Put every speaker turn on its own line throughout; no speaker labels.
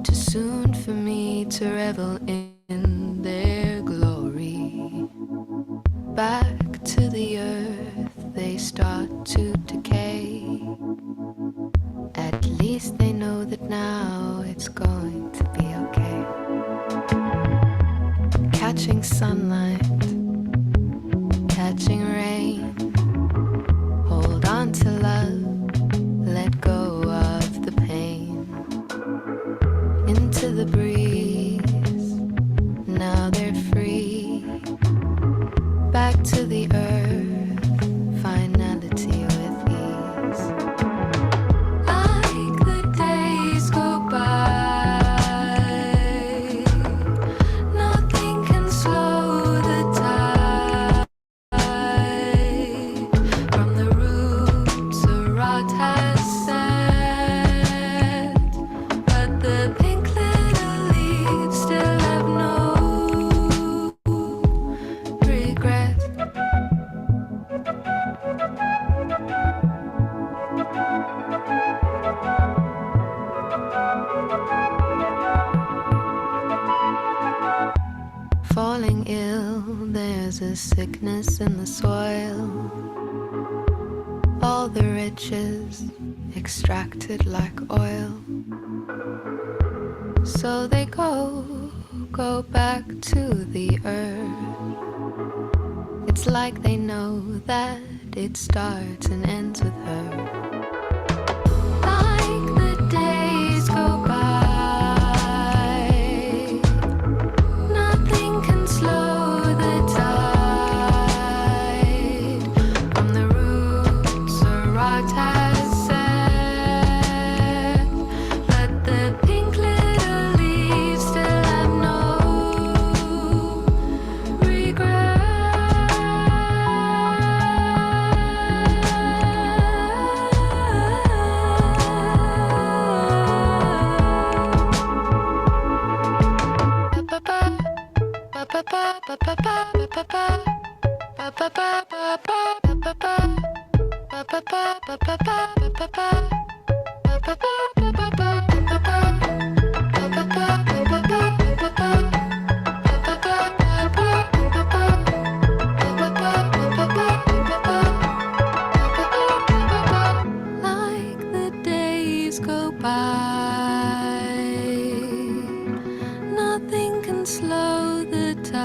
Too soon for me to revel in their glory. Back to the earth they start to decay. At least they know that now it's going to be okay. Catching sunlight, catching rain. Hold on to love, let go of the pain. Into the breeze, now they're free. Back to the earth, finality with ease. Like the days go by, nothing can slow the tide. From the roots a rot has set, but the pink little leaves still have no regret. Falling ill, there's a sickness in the soil. All the riches extracted like oil. So they go back to the earth. It's like they know that it starts and ends with her. Like the days go by, nothing can slow the tide. From the roots a rot has set, but the pink little leaves still have no regret. Like the days go by, nothing can slow the tide.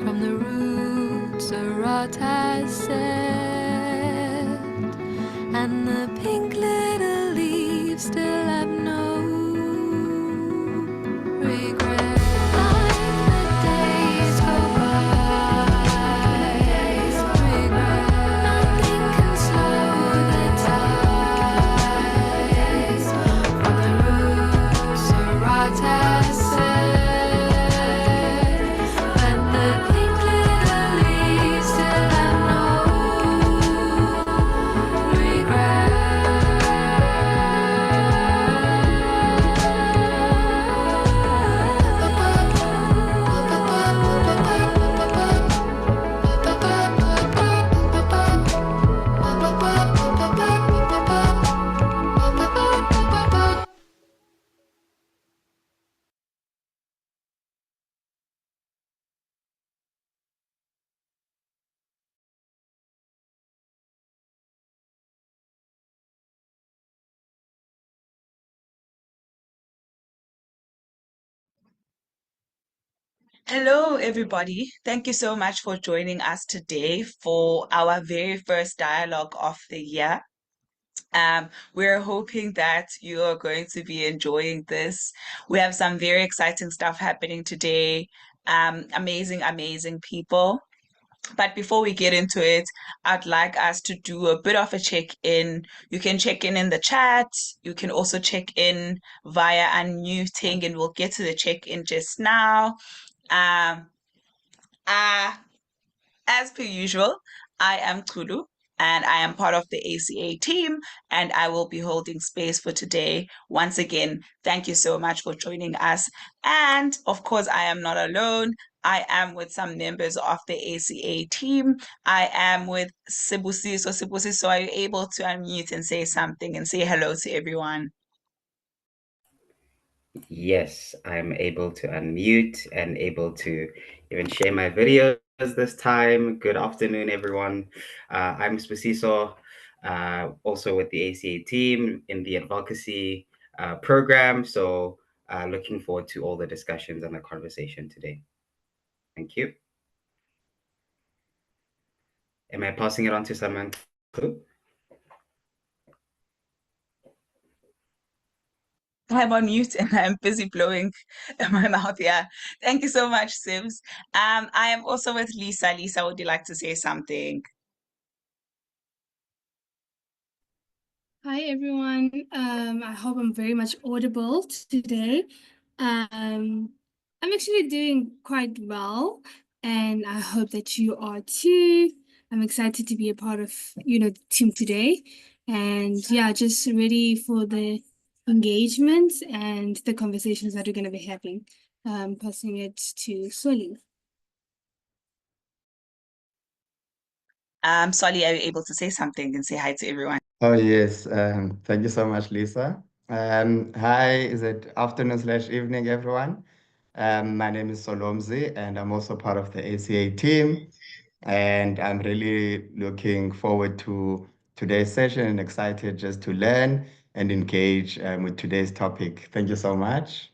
From the roots a rot has set, and the pink little leaves still have no regret. Like the days go by, regret. Nothing can slow the tide. From the roots a rot has set, but the pink little leaves still have no regret.
Hello, everybody. Thank you so much for joining us today for our very first dialogue of the year. We're hoping that you are going to be enjoying this. We have some very exciting stuff happening today. Amazing people. But before we get into it, I'd like us to do a bit of a check-in. You can check in the chat. You can also check in via unmuting, and we'll get to the check-in just now. Um, uh, as per usual, I am Crude, and I am part of the ACA team, and I will be holding space for today. Once again, thank you so much for joining us. And of course, I am not alone. I am with some members of the ACA team. I am with Sibusiso. Sibusiso, are you able to unmute and say something and say hello to everyone?
Yes, I'm able to unmute and able to even share my videos this time. Good afternoon, everyone. I'm Spasiso, also with the ACA team in the advocacy program. So looking forward to all the discussions and the conversation today. Thank you. Am I passing it on to someone?
I'm on mute and I'm busy blowing my mouth. Yeah. Thank you so much, Sibs. I am also with Lisa. Lisa, would you like to say something?
Hi everyone. I hope I'm very much audible today. I'm actually doing quite well, and I hope that you are too. I'm excited to be a part of, the team today, and yeah, just ready for the engagement and the conversations that we're going to be having. Passing it to Soli.
Solly, are you able to say something and say hi to everyone?
Oh, yes. Thank you so much, Lisa. Hi, is it afternoon slash evening, everyone? My name is Solomzi, and I'm also part of the ACA team. And I'm really looking forward to today's session and excited just to learn and engage with today's topic. Thank you so much.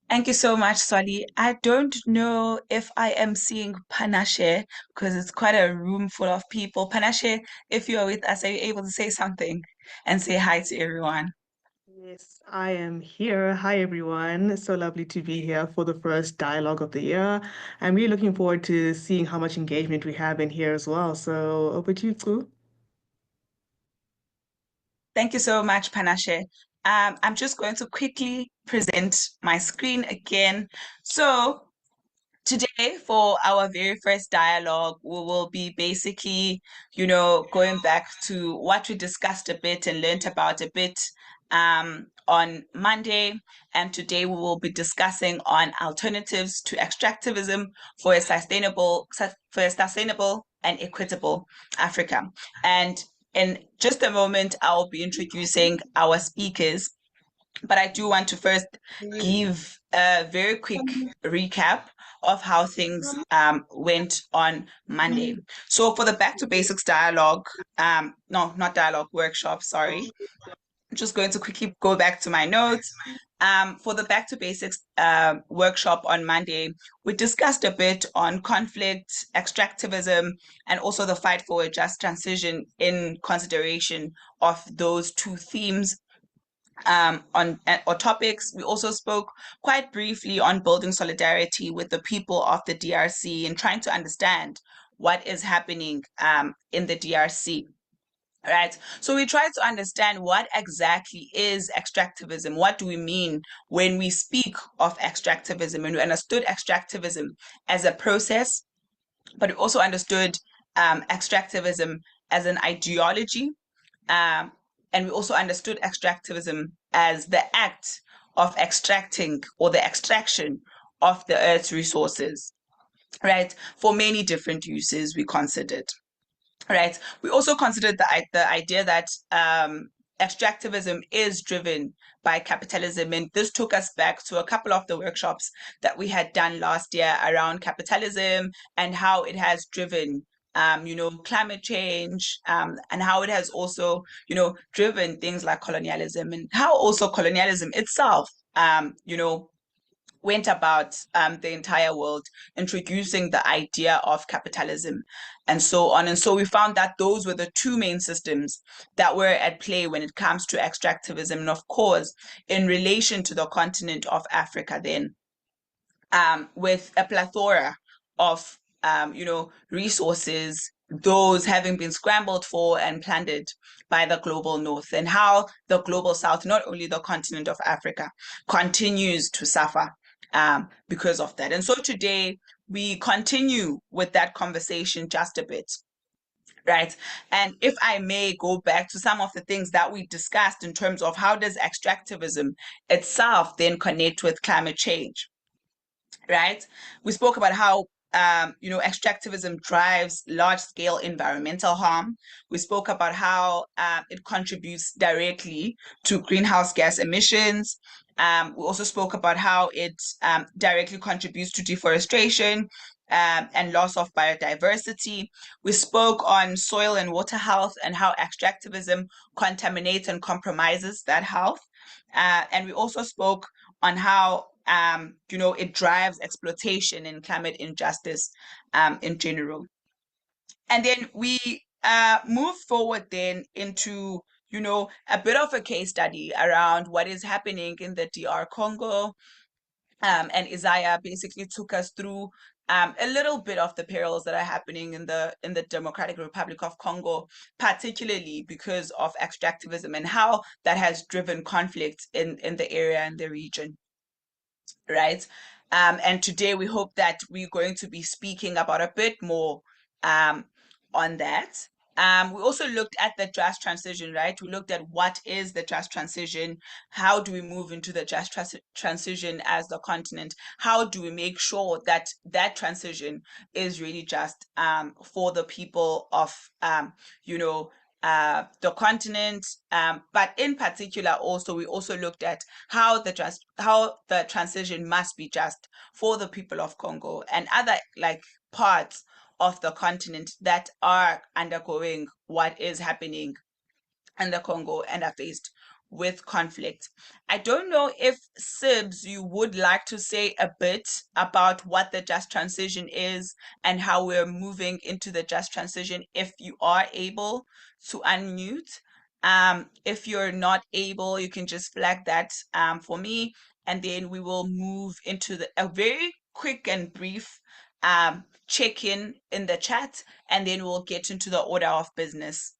Thank you so much, Solly. I don't know if I am seeing Panashe because it's quite a room full of people. Panashe, if you're with us, are you able to say something and say hi to everyone?
Yes, I am here. Hi, everyone. So lovely to be here for the first dialogue of the year. I'm really looking forward to seeing how much engagement we have in here as well. So over to you, Tsu.
Thank you so much, Panashe. I'm just going to quickly present my screen again. So today, for our very first dialogue, we will be basically, going back to what we discussed a bit and learned about a bit on Monday. And today we will be discussing on alternatives to extractivism for a sustainable and equitable Africa. And in just a moment, I'll be introducing our speakers. But I do want to first give a very quick recap of how things went on Monday. So for the Back to Basics dialogue, no, not dialogue, workshop, sorry. I'm just going to quickly go back to my notes. For the Back to Basics workshop on Monday, we discussed a bit on conflict, extractivism, and also the fight for a just transition in consideration of those two themes on or topics. We also spoke quite briefly on building solidarity with the people of the DRC and trying to understand what is happening in the DRC. Right. So we tried to understand what exactly is extractivism. What do we mean when we speak of extractivism? And we understood extractivism as a process, but we also understood extractivism as an ideology, and we also understood extractivism as the act of extracting or the extraction of the earth's resources, right? For many different uses we considered, right? We also considered the idea that extractivism is driven by capitalism. And this took us back to a couple of the workshops that we had done last year around capitalism and how it has driven climate change, and how it has also, driven things like colonialism, and how also colonialism itself, went about the entire world, introducing the idea of capitalism and so on. And so we found that those were the two main systems that were at play when it comes to extractivism. And of course, in relation to the continent of Africa, then with a plethora of resources, those having been scrambled for and plundered by the global north, and how the global south, not only the continent of Africa, continues to suffer because of that. And so today we continue with that conversation just a bit. right? And if I may go back to some of the things that we discussed in terms of how does extractivism itself then connect with climate change, right? We spoke about how extractivism drives large-scale environmental harm. We spoke about how it contributes directly to greenhouse gas emissions. We also spoke about how it directly contributes to deforestation and loss of biodiversity. We spoke on soil and water health and how extractivism contaminates and compromises that health. And we also spoke on how it drives exploitation and climate injustice in general. And then we move forward then into a bit of a case study around what is happening in the DR Congo. And Isaiah basically took us through a little bit of the perils that are happening in the Democratic Republic of Congo, particularly because of extractivism and how that has driven conflict in the area and the region, right? And today we hope that we're going to be speaking about a bit more on that. We also looked at the just transition, right? We looked at what is the just transition, how do we move into the just transition as the continent, how do we make sure that that transition is really just for the people of the continent, but in particular also we also looked at how the transition must be just for the people of Congo and other like parts of the continent that are undergoing what is happening in the Congo and are faced with conflict. I don't know if Sibs, you would like to say a bit about what the just transition is and how we're moving into the just transition, if you are able to unmute. If you're not able, you can just flag that for me, and then we will move into a very quick and brief check-in in the chat, and then we'll get into the order of business.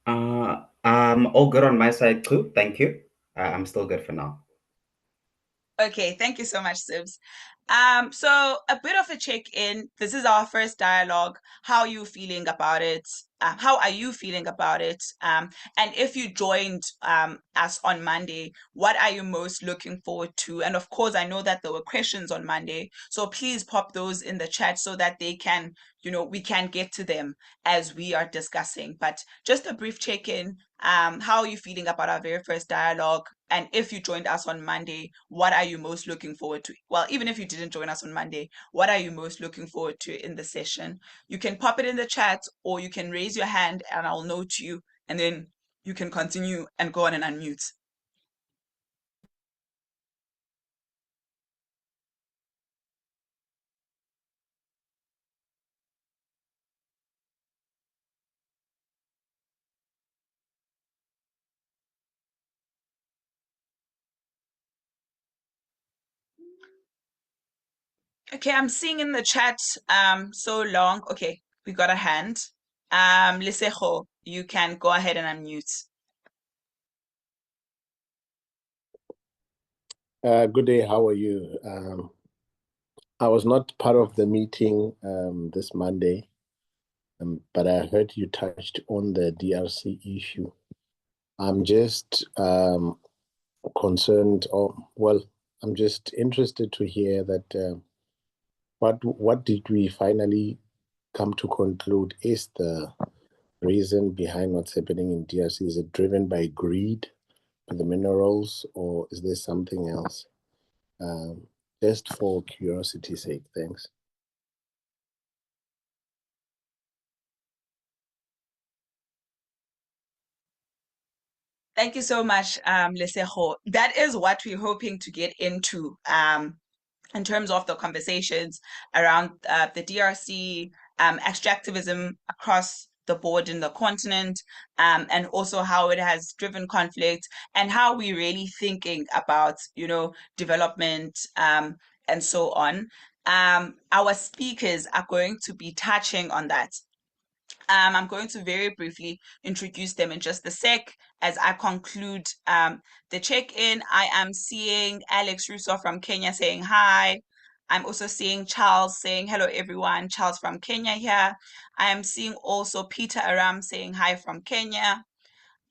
All good on my side too. Thank you. I'm still good for now.
Okay, thank you so much, Sibs. So a bit of a check-in. This is our first dialogue. How are you feeling about it? How are you feeling about it? And if you joined us on Monday, what are you most looking forward to? And of course, I know that there were questions on Monday, so please pop those in the chat so that they can, we can get to them as we are discussing. But just a brief check-in. How are you feeling about our very first dialogue? And if you joined us on Monday, what are you most looking forward to? Well, even if you didn't join us on Monday, what are you most looking forward to in the session? You can pop it in the chat, or you can raise your hand and I'll note you, and then you can continue and go on and unmute. Okay, I'm seeing in the chat so long. Okay, we got a hand. Lisejo, you can go ahead and unmute.
Good day, how are you? I was not part of the meeting this Monday, but I heard you touched on the DRC issue. I'm just concerned, I'm just interested to hear that what did we finally come to conclude is the reason behind what's happening in DRC? Is it driven by greed for the minerals, or is there something else? Just for curiosity's sake, thanks.
Thank you so much, Lisejo. That is what we're hoping to get into in terms of the conversations around the DRC, extractivism across the board in the continent, and also how it has driven conflict and how we're really thinking about, development and so on. Our speakers are going to be touching on that. I'm going to very briefly introduce them in just a sec as I conclude the check-in. I am seeing Alex Russo from Kenya saying hi. I'm also seeing Charles saying, hello, everyone. Charles from Kenya here. I am seeing also Peter Aram saying hi from Kenya.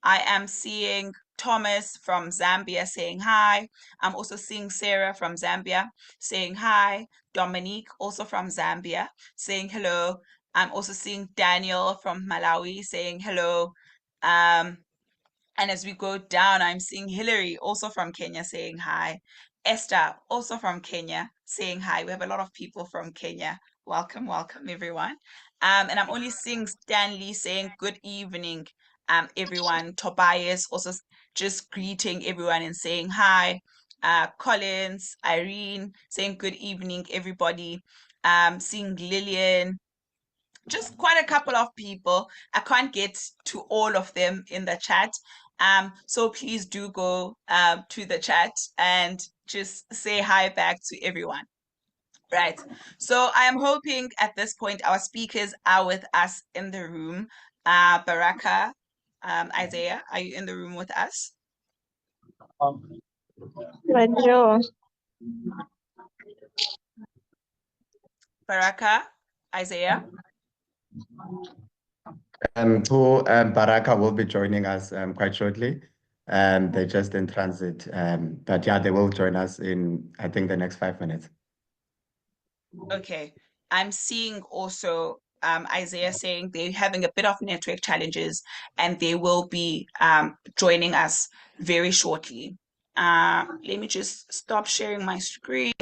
I am seeing Thomas from Zambia saying hi. I'm also seeing Sarah from Zambia saying hi. Dominique, also from Zambia, saying hello. I'm also seeing Daniel from Malawi saying hello. And as we go down, I'm seeing Hillary, also from Kenya, saying hi. Esther, also from Kenya, saying hi. We have a lot of people from Kenya. Welcome, welcome, everyone. And I'm only seeing Stanley saying good evening, everyone. Tobias also just greeting everyone and saying hi. Collins, Irene saying good evening, everybody. Seeing Lillian, just quite a couple of people. I can't get to all of them in the chat. So please do go to the chat and just say hi back to everyone. Right. So I am hoping at this point our speakers are with us in the room. Baraka, Isaiah, are you in the room with us? Baraka, Isaiah?
Baraka will be joining us quite shortly. They're just in transit. But yeah, they will join us in, I think, the next 5 minutes.
Okay. I'm seeing also Isaiah saying they're having a bit of network challenges and they will be joining us very shortly. Let me just stop sharing my screen.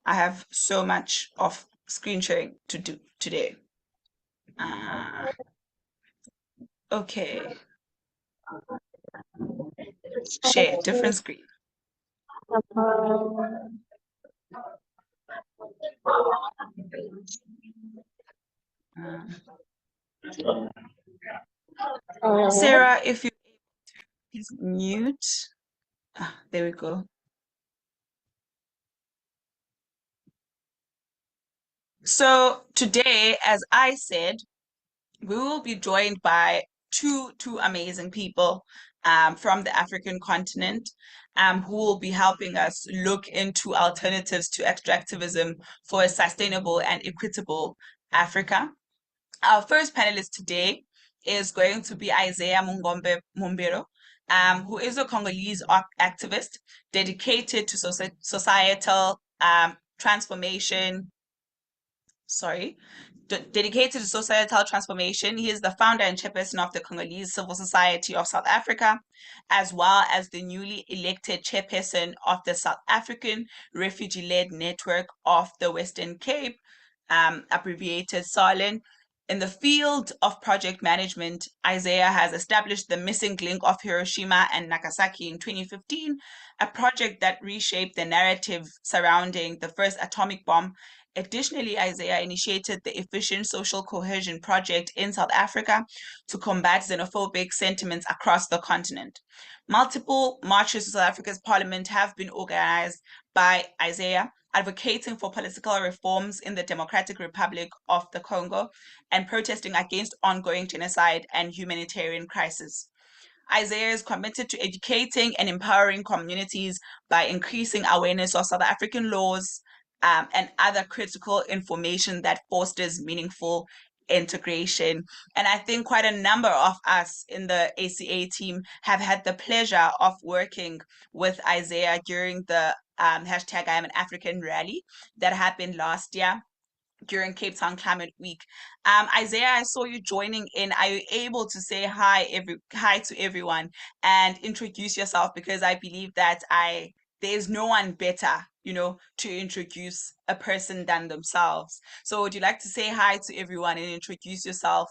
I have so much of screen sharing to do today. Okay. Share, different screen. Sarah, if you please mute. There we go. So today, as I said, we will be joined by two amazing people from the African continent who will be helping us look into alternatives to extractivism for a sustainable and equitable Africa. Our first panelist today is going to be Isaiah Mongombe Mombilo, who is a Congolese activist dedicated to societal transformation. Dedicated to societal transformation. He is the founder and chairperson of the Congolese Civil Society of South Africa, as well as the newly elected chairperson of the South African Refugee-Led Network of the Western Cape, abbreviated SARLEN. In the field of project management, Isaiah has established the missing link of Hiroshima and Nagasaki in 2015, a project that reshaped the narrative surrounding the first atomic bomb. Additionally, Isaiah initiated the Efficient Social Cohesion Project in South Africa to combat xenophobic sentiments across the continent. Multiple marches to South Africa's parliament have been organized by Isaiah, advocating for political reforms in the Democratic Republic of the Congo and protesting against ongoing genocide and humanitarian crisis. Isaiah is committed to educating and empowering communities by increasing awareness of South African laws, and other critical information that fosters meaningful integration. And I think quite a number of us in the ACA team have had the pleasure of working with Isaiah during the hashtag I am an African rally that happened last year during Cape Town Climate Week. Isaiah, I saw you joining in. Are you able to say hi to everyone and introduce yourself? Because I believe that there's no one better, to introduce a person than themselves. So would you like to say hi to everyone and introduce yourself,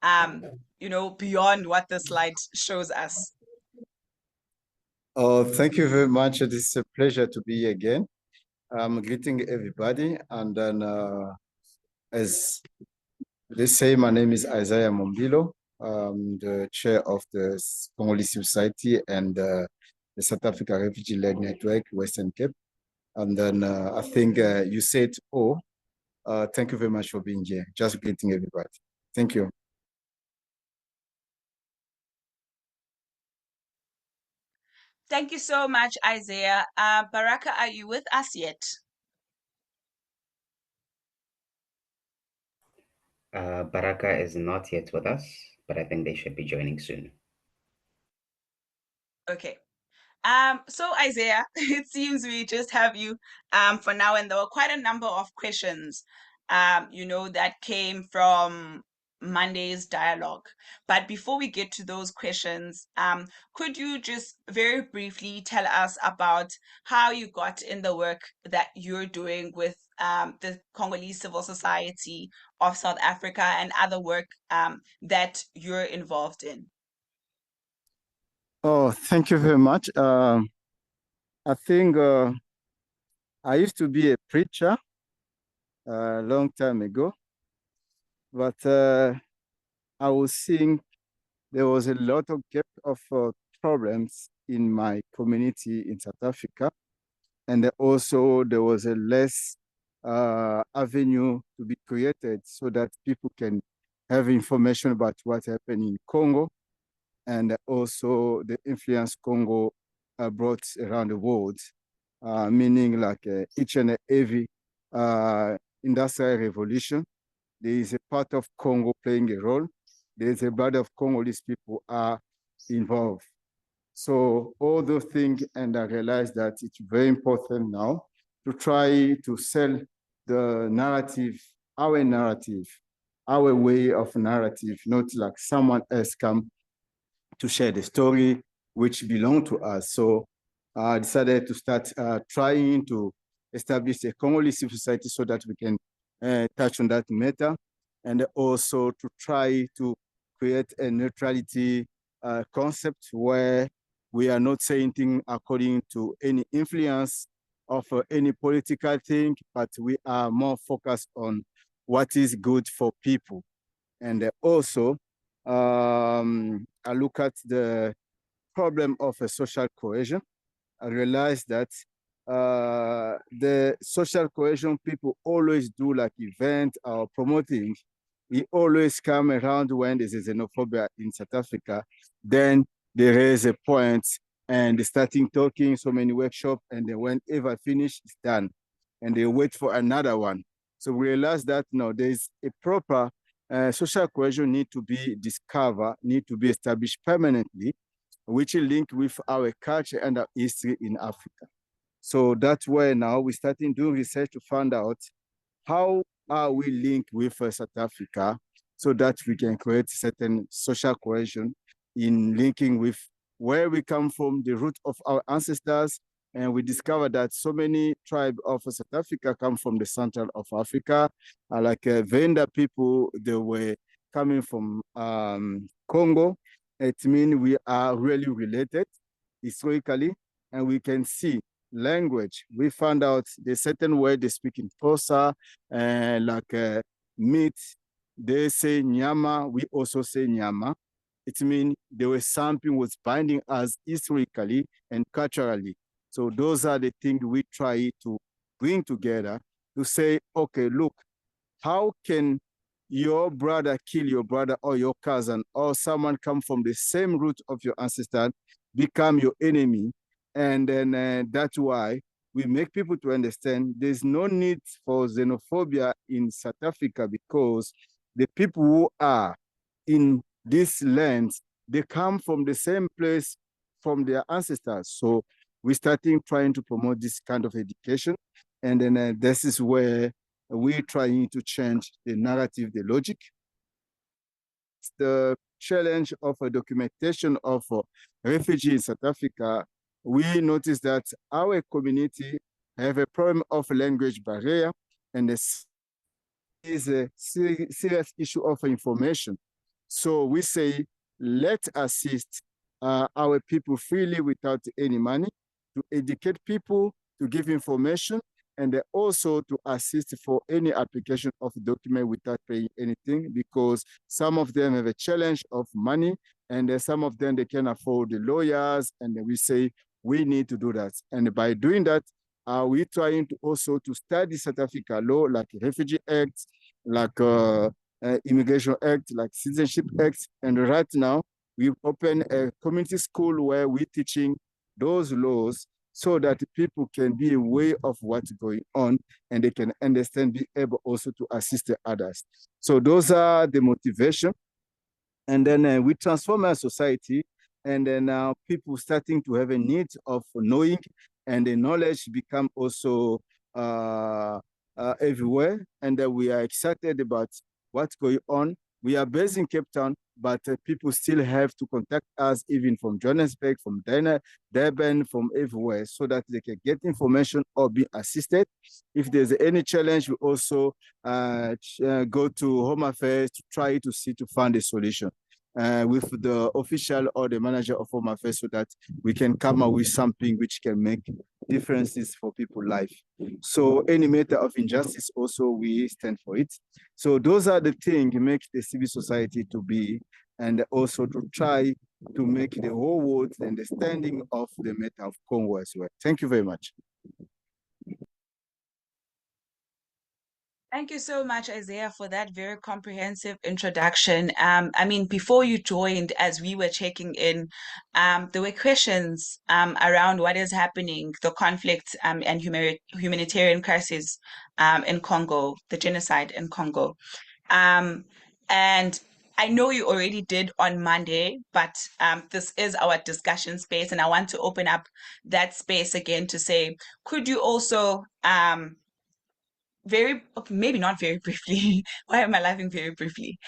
beyond what the slide shows us?
Oh, thank you very much. It is a pleasure to be here again. I'm greeting everybody. And then, as they say, my name is Isaiah Mombilo. I'm the chair of the Congolese Society and the South Africa Refugee-Led Network, Western Cape. And then I think you said, thank you very much for being here. Just greeting everybody. Thank you.
Thank you so much, Isaiah. Baraka, are you with us yet?
Baraka is not yet with us, but I think they should be joining soon.
Okay. So Isaiah, it seems we just have you for now, and there were quite a number of questions that came from Monday's dialogue. But before we get to those questions, could you just very briefly tell us about how you got in the work that you're doing with the Congolese civil society of South Africa and other work that you're involved in?
Oh, thank you very much. I think I used to be a preacher a long time ago, but I was seeing there was a lot of gap of problems in my community in South Africa, and also there was a less avenue to be created so that people can have information about what happened in Congo, and also the influence Congo brought around the world, meaning like each and every industrial revolution, there is a part of Congo playing a role. There is a part of Congolese people are involved. So all those things, and I realized that it's very important now to try to sell the narrative, our way of narrative, not like someone else come to share the story which belong to us. So I decided to start trying to establish a Congolese civil society so that we can touch on that matter, and also to try to create a neutrality concept where we are not saying things according to any influence of any political thing, but we are more focused on what is good for people. And also, I look at the problem of a social cohesion. I realized that the social cohesion people always do like event or promoting. We always come around when there's xenophobia in South Africa. Then they raise a point and they starting talking so many workshops, and then whenever finish, it's done. And they wait for another one. So we realize that no, there's a proper social cohesion need to be discovered, need to be established permanently, which is linked with our culture and our history in Africa. So that's why now we're starting doing research to find out how are we linked with South Africa so that we can create certain social cohesion in linking with where we come from, the root of our ancestors. And we discovered that so many tribes of South Africa come from the center of Africa, like Venda people, they were coming from Congo. It means we are really related historically, and we can see language. We found out the certain word they speak in Xhosa, like meat, they say nyama, we also say nyama. It means there was something was binding us historically and culturally. So those are the things we try to bring together to say, okay, look, how can your brother kill your brother or your cousin or someone come from the same root of your ancestor become your enemy? And then that's why we make people to understand there's no need for xenophobia in South Africa, because the people who are in these lands, they come from the same place from their ancestors. So we're starting trying to promote this kind of education. And then this is where we're trying to change the narrative, the logic. It's the challenge of a documentation of refugees in South Africa. We noticed that our community have a problem of language barrier, and this is a serious issue of information. So we say, let's assist our people freely without any money, to educate people, to give information, and also to assist for any application of document without paying anything, because some of them have a challenge of money, and some of them, they can afford the lawyers, and we say, we need to do that. And by doing that, we're trying to also to study South Africa law, like Refugee Act, like Immigration Act, like Citizenship Act. And right now, we've opened a community school where we're teaching those laws so that people can be aware of what's going on and they can understand, be able also to assist the others. So those are the motivation. And then we transform our society, and then now people starting to have a need of knowing, and the knowledge become also everywhere. And we are excited about what's going on. We are based in Cape Town, but people still have to contact us, even from Johannesburg, from Durban, from everywhere, so that they can get information or be assisted. If there's any challenge, we also go to Home Affairs to try to find a solution with the official or the manager of Home Affairs, so that we can come up with something which can make differences for people's life. So any matter of injustice, also we stand for it. So those are the things make the civil society to be, and also to try to make the whole world understanding of the matter of Congo as well. Thank you very much.
Thank you so much, Isaiah, for that very comprehensive introduction. I mean, before you joined, as we were checking in, there were questions around what is happening, the conflict and humanitarian crisis in Congo, the genocide in Congo. And I know you already did on Monday, but this is our discussion space, and I want to open up that space again to say, could you also maybe not very briefly. Why am I laughing very briefly?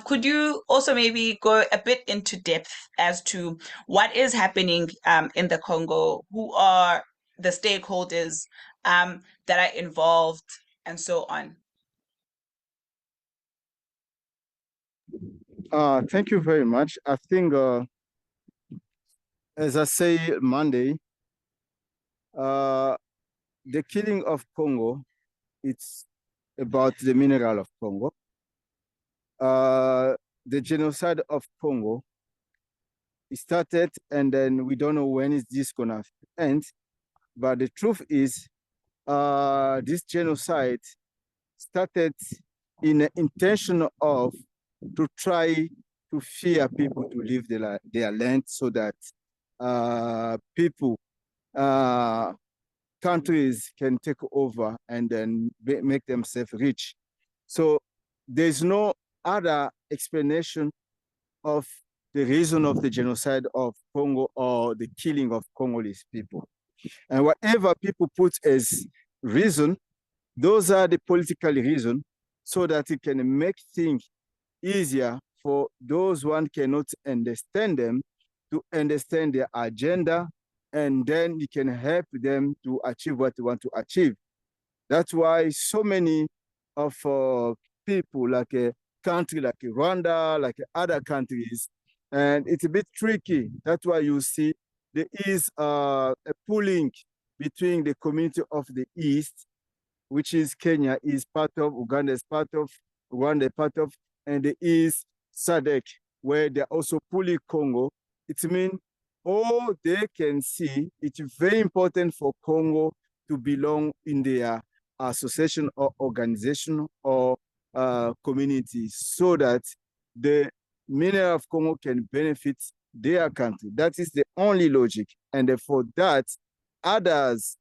Could you also maybe go a bit into depth as to what is happening in the Congo? Who are the stakeholders that are involved, and so on?
Thank you very much. I think, as I say Monday, the killing of Congo, it's about the mineral of Congo. The genocide of Congo, it started, and then we don't know when is this gonna end. But the truth is, this genocide started in the intention of to try to fear people to leave their land, so that people, countries can take over and then make themselves rich. So there's no other explanation of the reason of the genocide of Congo or the killing of Congolese people. And whatever people put as reason, those are the political reasons, so that it can make things easier for those one cannot understand them to understand their agenda, and then you can help them to achieve what they want to achieve. That's why so many of people, like a country like Rwanda, like other countries, and it's a bit tricky. That's why you see there is a pulling between the community of the East, which is Kenya is part of, Uganda is part of, Rwanda is part of, and there is SADC, where they're also pulling Congo. It means all they can see, it's very important for Congo to belong in their association or organization or community, so that the mineral of Congo can benefit their country. That is the only logic. And for that, others,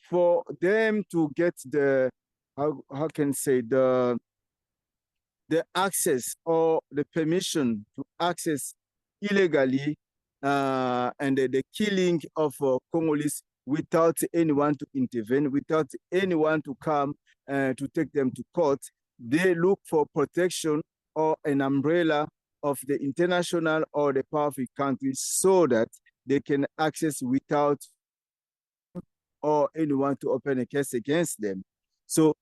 for them to get the, how can I say, the access or the permission to access illegally and the killing of Congolese without anyone to intervene, without anyone to come to take them to court, they look for protection or an umbrella of the international or the powerful countries, so that they can access without or anyone to open a case against them. So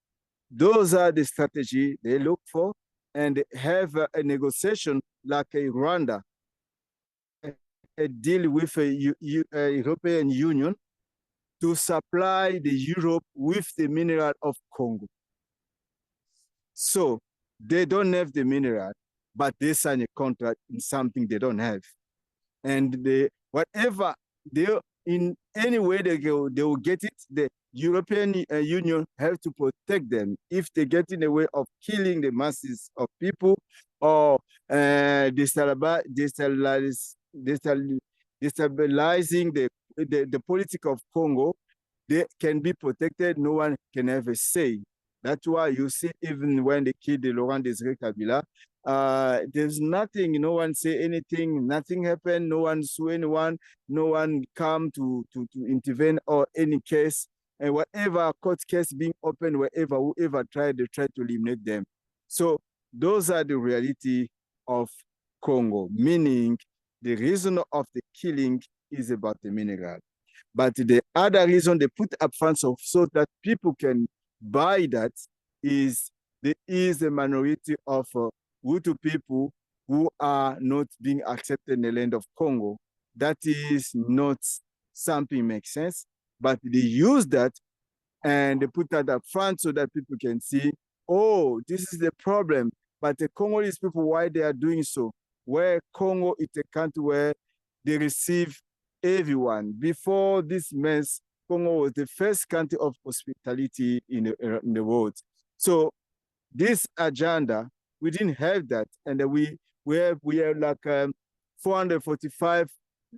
those are the strategy they look for, and have a negotiation like a Rwanda, a deal with a European Union to supply the Europe with the mineral of Congo. So they don't have the mineral, but they sign a contract in something they don't have. And whatever they, in any way they go, they will get it. The European Union have to protect them. If they get in the way of killing the masses of people, or destabilizing the the politics of Congo, they can be protected. No one can have a say. That's why you see, even when they killed the Laurent Desire Kabila, there's nothing, no one say anything, nothing happened, no one sue anyone, no one come to intervene or any case, and whatever court case being opened, whoever tried, they try to eliminate them. So those are the reality of Congo, meaning the reason of the killing is about the mineral. But the other reason they put up front so that people can buy that is there is a minority of Hutu people who are not being accepted in the land of Congo. That is not something makes sense, but they use that and they put that up front so that people can see, oh, this is the problem. But the Congolese people, why they are doing so? Where Congo is a country where they receive everyone. Before this mess, Congo was the first country of hospitality in the world. So this agenda, we didn't have that. And we have like 445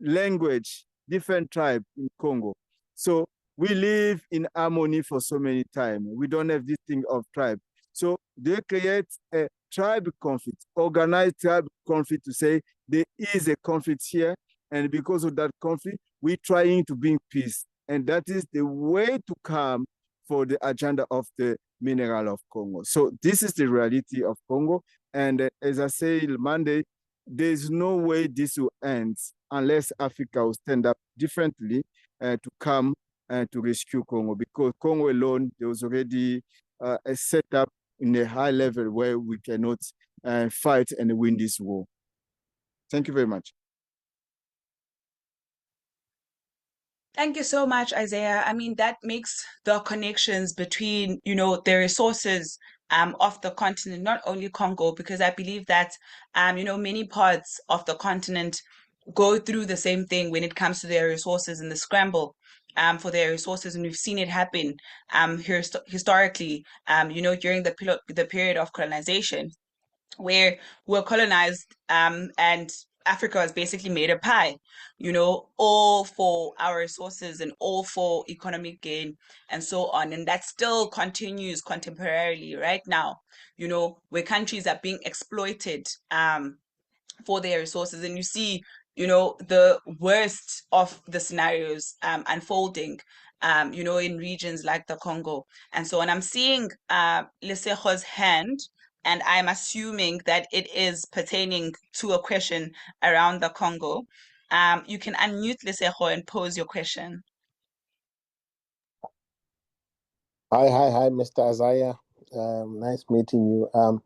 language, different tribe in Congo. So we live in harmony for so many time. We don't have this thing of tribe. So they create a tribe conflict, organized tribe conflict to say there is a conflict here. And because of that conflict, we're trying to bring peace. And that is the way to come for the agenda of the mineral of Congo. So this is the reality of Congo. And as I said Monday, there's no way this will end unless Africa will stand up differently to come and to rescue Congo, because Congo alone, there was already a setup in a high level where we cannot fight and win this war. Thank you very much.
Thank you so much, Isaiah. I mean, that makes the connections between, the resources of the continent, not only Congo, because I believe that, many parts of the continent go through the same thing when it comes to their resources and the scramble for their resources. And we've seen it happen historically, during the period of colonization, where we're colonized and Africa is basically made a pie, all for our resources and all for economic gain and so on. And that still continues contemporarily right now, where countries are being exploited for their resources. And you see, the worst of the scenarios unfolding, in regions like the Congo. And so when I'm seeing Lesejo's hand, and I'm assuming that it is pertaining to a question around the Congo, you can unmute Lesejo and pose your question.
Hi, Mr. Isaiah. Nice meeting you.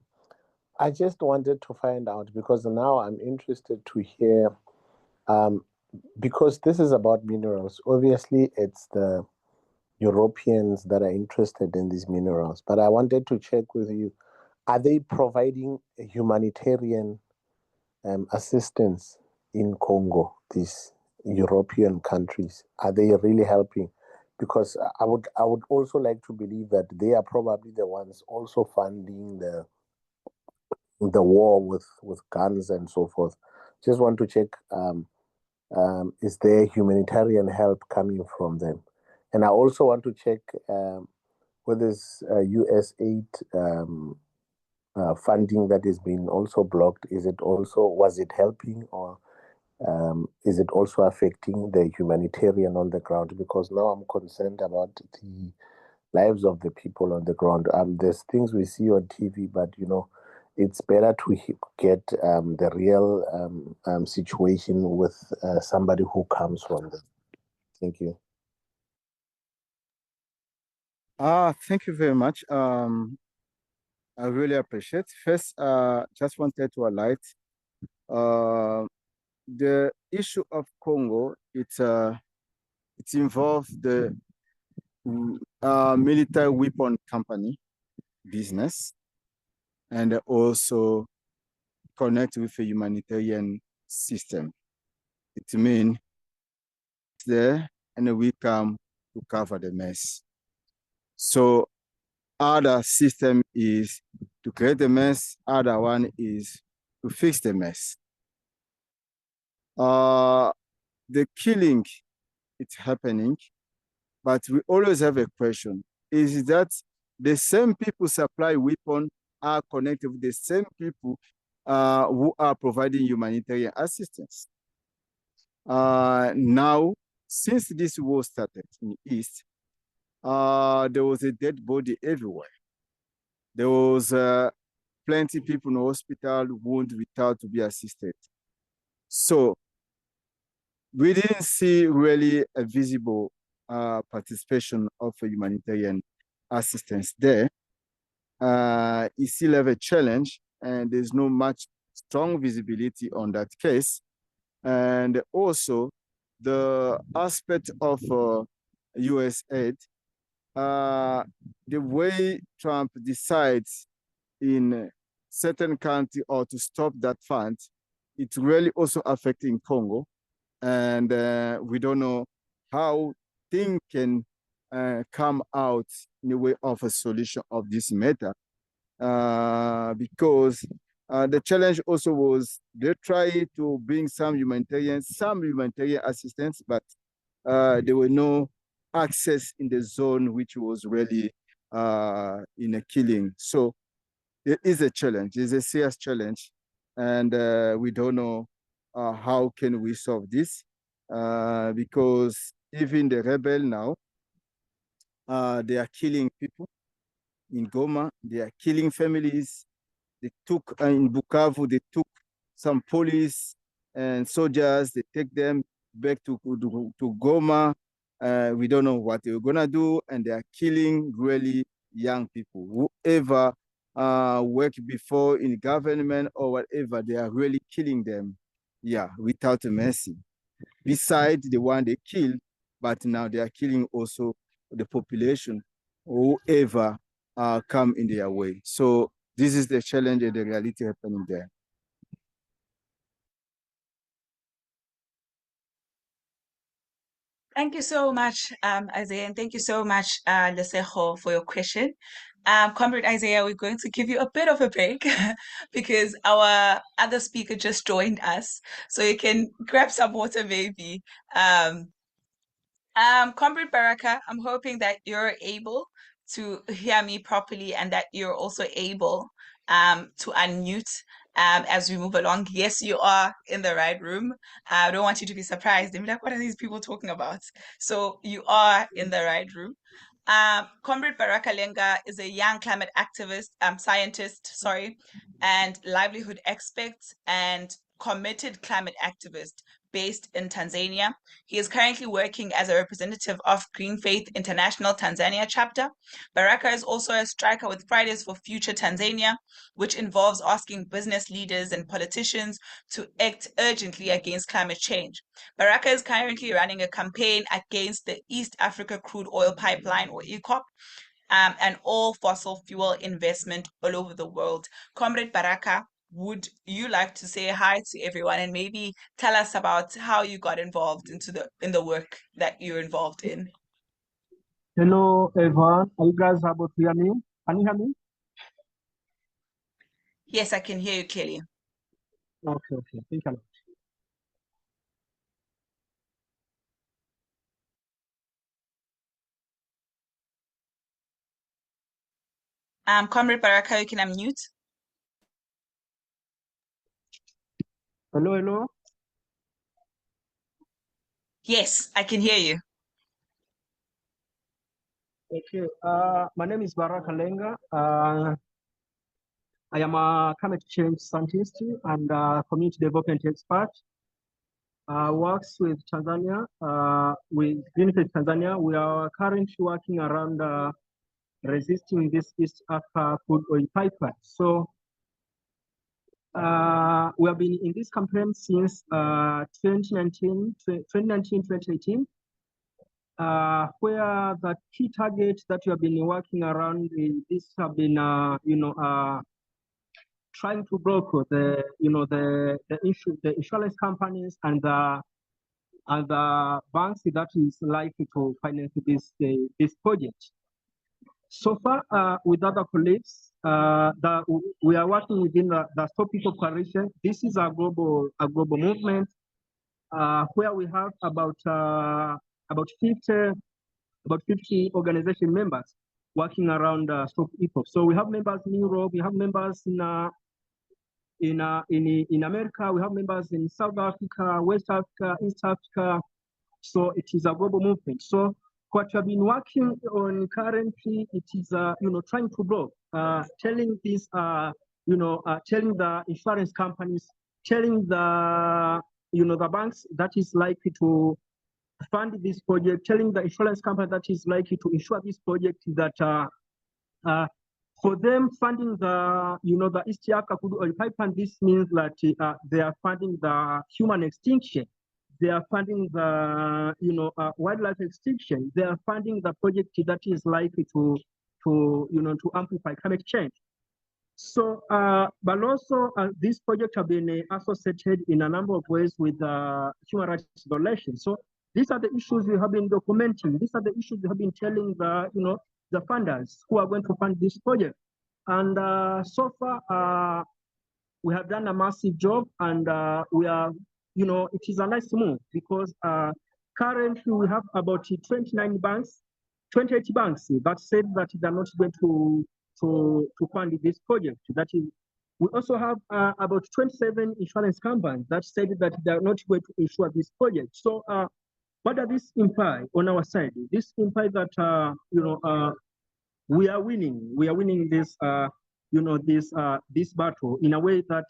I just wanted to find out, because now I'm interested to hear, because this is about minerals. Obviously, it's the Europeans that are interested in these minerals, but I wanted to check with you, are they providing humanitarian assistance in Congo, these European countries? Are they really helping? Because I would also like to believe that they are probably the ones also funding the war with guns and so forth. Just want to check, is there humanitarian help coming from them? And I also want to check whether this US aid funding that is being also blocked, was it helping, or is it also affecting the humanitarian on the ground? Because now I'm concerned about the lives of the people on the ground. There's things we see on TV, but it's better to get the real situation with somebody who comes from them. Thank you.
Thank you very much. I really appreciate. First, just wanted to highlight the issue of Congo. It involves the military weapon company business, and also connect with a humanitarian system. It means there, and we come to cover the mess. So other system is to create the mess, other one is to fix the mess. The killing it's happening, but we always have a question. Is that the same people supply weapons are connected with the same people who are providing humanitarian assistance? Now, since this war started in the East, there was a dead body everywhere. There was plenty of people in the hospital wounded without to be assisted. So we didn't see really a visible participation of a humanitarian assistance there. You still have a challenge, and there's no much strong visibility on that case. And also the aspect of US aid, the way Trump decides in certain country or to stop that fund, it's really also affecting Congo. And we don't know how things can come out in the way of a solution of this matter. Because the challenge also was they tried to bring some humanitarian assistance, but there were no access in the zone, which was really in a killing. So it is a challenge, it's a serious challenge. And we don't know how can we solve this, because even the rebel now, they are killing people in Goma, they are killing families. They took in Bukavu, they took some police and soldiers, they take them back to Goma. We don't know what they're gonna do, and they are killing really young people. Whoever worked before in government or whatever, they are really killing them, yeah, without mercy. Besides the one they killed, but now they are killing also the population, whoever come in their way. So this is the challenge and the reality happening there.
Thank you so much, Isaiah, and thank you so much, Lesejo, for your question. Comrade Isaiah, we're going to give you a bit of a break because our other speaker just joined us. So you can grab some water maybe. Comrade Baraka, I'm hoping that you're able to hear me properly and that you're also able to unmute as we move along. Yes, you are in the right room. I don't want you to be surprised and be like, what are these people talking about? So you are in the right room. Comrade Baraka Lenga is a young climate activist, scientist, and livelihood expert and committed climate activist based in Tanzania. He is currently working as a representative of Green Faith International Tanzania chapter. Baraka is also a striker with Fridays for Future Tanzania, which involves asking business leaders and politicians to act urgently against climate change. Baraka is currently running a campaign against the East Africa Crude Oil Pipeline, or EACOP, and all fossil fuel investment all over the world. Comrade Baraka, would you like to say hi to everyone and maybe tell us about how you got involved in the work that you're involved in?
Hello, everyone. Are you guys able to hear me? Can you hear me?
Yes, I can hear you clearly.
Okay. Thank you.
Comrade Baraka, you can unmute.
Hello.
Yes, I can hear you.
Okay. My name is Baraka Lenga. I am a climate change scientist and community development expert. Works with Tanzania, with Green Faith Tanzania. We are currently working around resisting this East Africa crude oil pipeline. So we have been in this campaign since 2018, where the key targets that we have been working around this have been, trying to block the insurance companies and the banks that is likely to finance this project. So far, with other colleagues, we are working within the Stop People Coalition. This is a global movement where we have about about 50 organization members working around Stop EACOP. So we have members in Europe, we have members in America, we have members in South Africa, West Africa, East Africa. So it is a global movement. So what we have been working on currently, it is trying to grow, telling this telling the insurance companies, telling the the banks that is likely to fund this project, telling the insurance company that is likely to insure this project that for them funding the the East Africa Crude Oil Pipeline, this means that they are funding the human extinction, they are funding the wildlife extinction, they are funding the project that is likely to amplify climate change. So, but also these projects have been associated in a number of ways with human rights violations. So these are the issues we have been documenting. These are the issues we have been telling the the funders who are going to fund this project. And so far, we have done a massive job, and we are it is a nice move because currently we have about 28 banks that said that they're not going to fund this project. That is, we also have about 27 insurance companies that said that they are not going to insure this project. So what does this imply on our side? This implies that we are winning. We are winning this this battle in a way that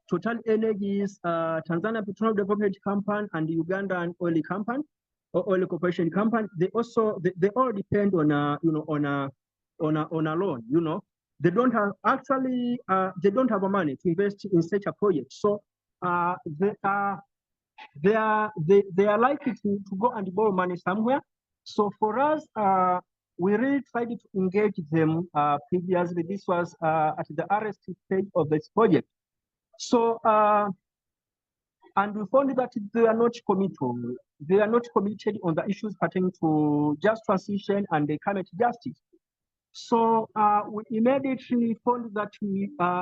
Total Energies, Tanzania Petroleum Development Company, and the Ugandan Oil Company, or Oil Corporation Company, they all depend on a loan. They don't have they don't have money to invest in such a project. So they are likely to go and borrow money somewhere. So for us, we really tried to engage them previously. This was at the RST stage of this project. So, and we found that they are not committed. They are not committed on the issues pertaining to just transition and the climate justice. So we immediately found that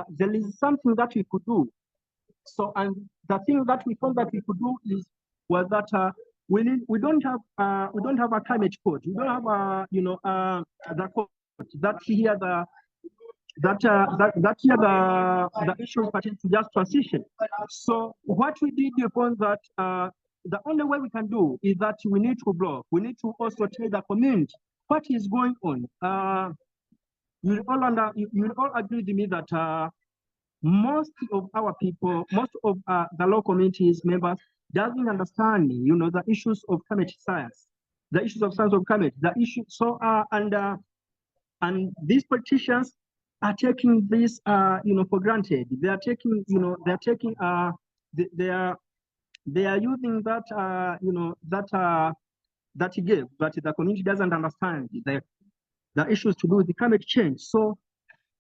there is something that we could do. So, and the thing that we found that we could do was that we don't have a climate code. We don't have the code that here the issues pertaining to just transition. So what we did upon that, the only way we can do is that we need to blog. We need to also tell the community what is going on. You will all agree with me that most of our people, most of the local communities members doesn't understand, the issues of climate science, the issues of science of climate, the issue. So and these politicians are taking this, for granted. They are taking, they are using that, that the community doesn't understand the issues to do with the climate change. So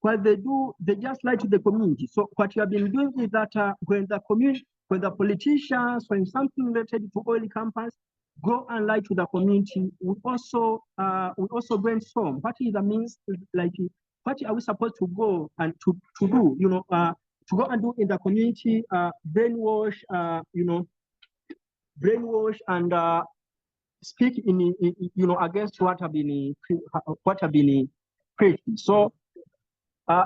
what they do, they just lie to the community. So what you have been doing is that when the politicians, when something related to oil companies, go and lie to the community, we also brainstorm what is the means, like what are we supposed to go and to do, to go and do in the community, brainwash and speak in against what have been preached. So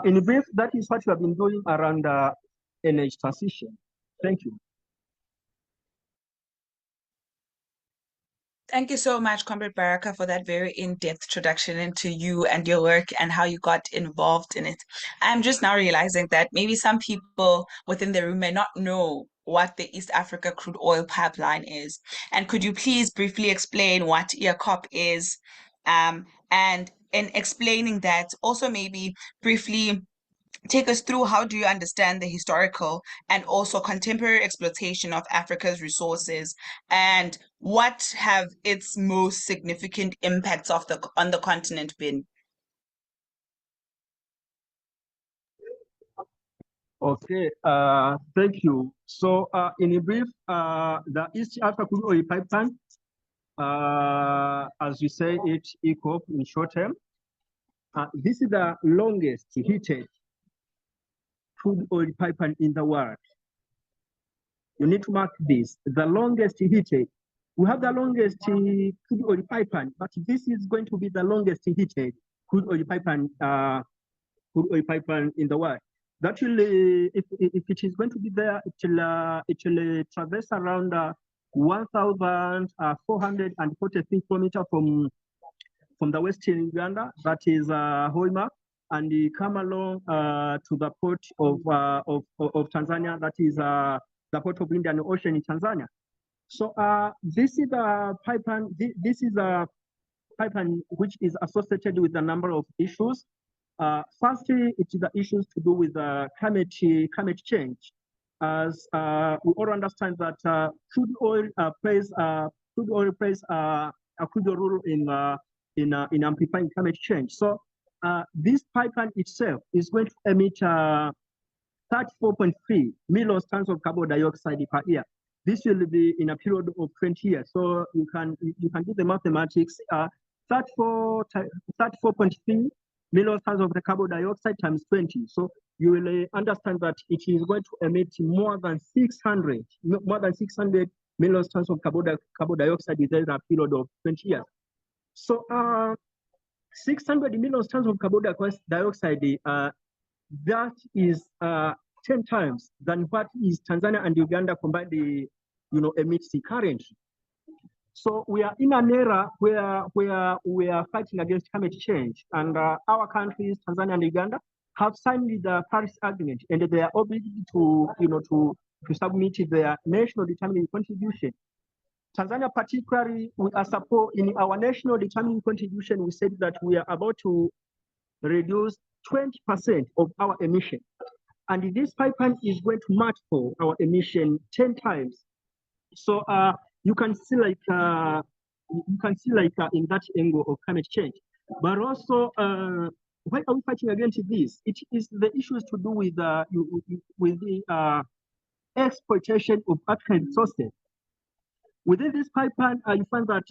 in brief, that is what we have been doing around energy transition. Thank you.
Thank you so much, Comrade Baraka, for that very in-depth introduction into you and your work and how you got involved in it. I'm just now realizing that maybe some people within the room may not know what the East Africa Crude Oil Pipeline is. And could you please briefly explain what EACOP is? And in explaining that, also maybe briefly take us through how do you understand the historical and also contemporary exploitation of Africa's resources, and what have its most significant impacts on the continent been?
Okay, thank you. So in a brief, the East Africa Crude Oil Pipeline, as we say it, EACOP in short term, this is the longest heated crude oil pipeline in the world. You need to mark this, the longest heated We have the longest crude oil pipeline, but this is going to be the longest heated crude oil pipeline in the world. That will, if it is going to be there, it will traverse around 1,443 kilometers from the western Uganda, that is Hoima, and come along to the port of Tanzania, that is the port of Indian Ocean in Tanzania. So this is a pipeline. This is a pipeline which is associated with a number of issues. Firstly, it is the issues to do with climate change. As we all understand that crude oil plays a crucial role in amplifying climate change. So this pipeline itself is going to emit 34.3 million tons of carbon dioxide per year. This will be in a period of 20 years. So you can do the mathematics. 34.3 million tons of the carbon dioxide times 20. So you will understand that it is going to emit more than 600 million tons of carbon dioxide within a period of 20 years. So 600 million tons of carbon dioxide, that is 10 times than what is Tanzania and Uganda combined, emits currently. So we are in an era where we are fighting against climate change, and our countries, Tanzania and Uganda, have signed the Paris Agreement, and they are obligated to submit their national determining contribution. Tanzania, particularly, we are in our national determining contribution. We said that we are about to reduce 20% of our emission, and this pipeline is going to multiply our emission 10 times. So you can see in that angle of climate change. But also, why are we fighting against this? It is the issues to do with the exploitation of African resources. Within this pipeline, you find that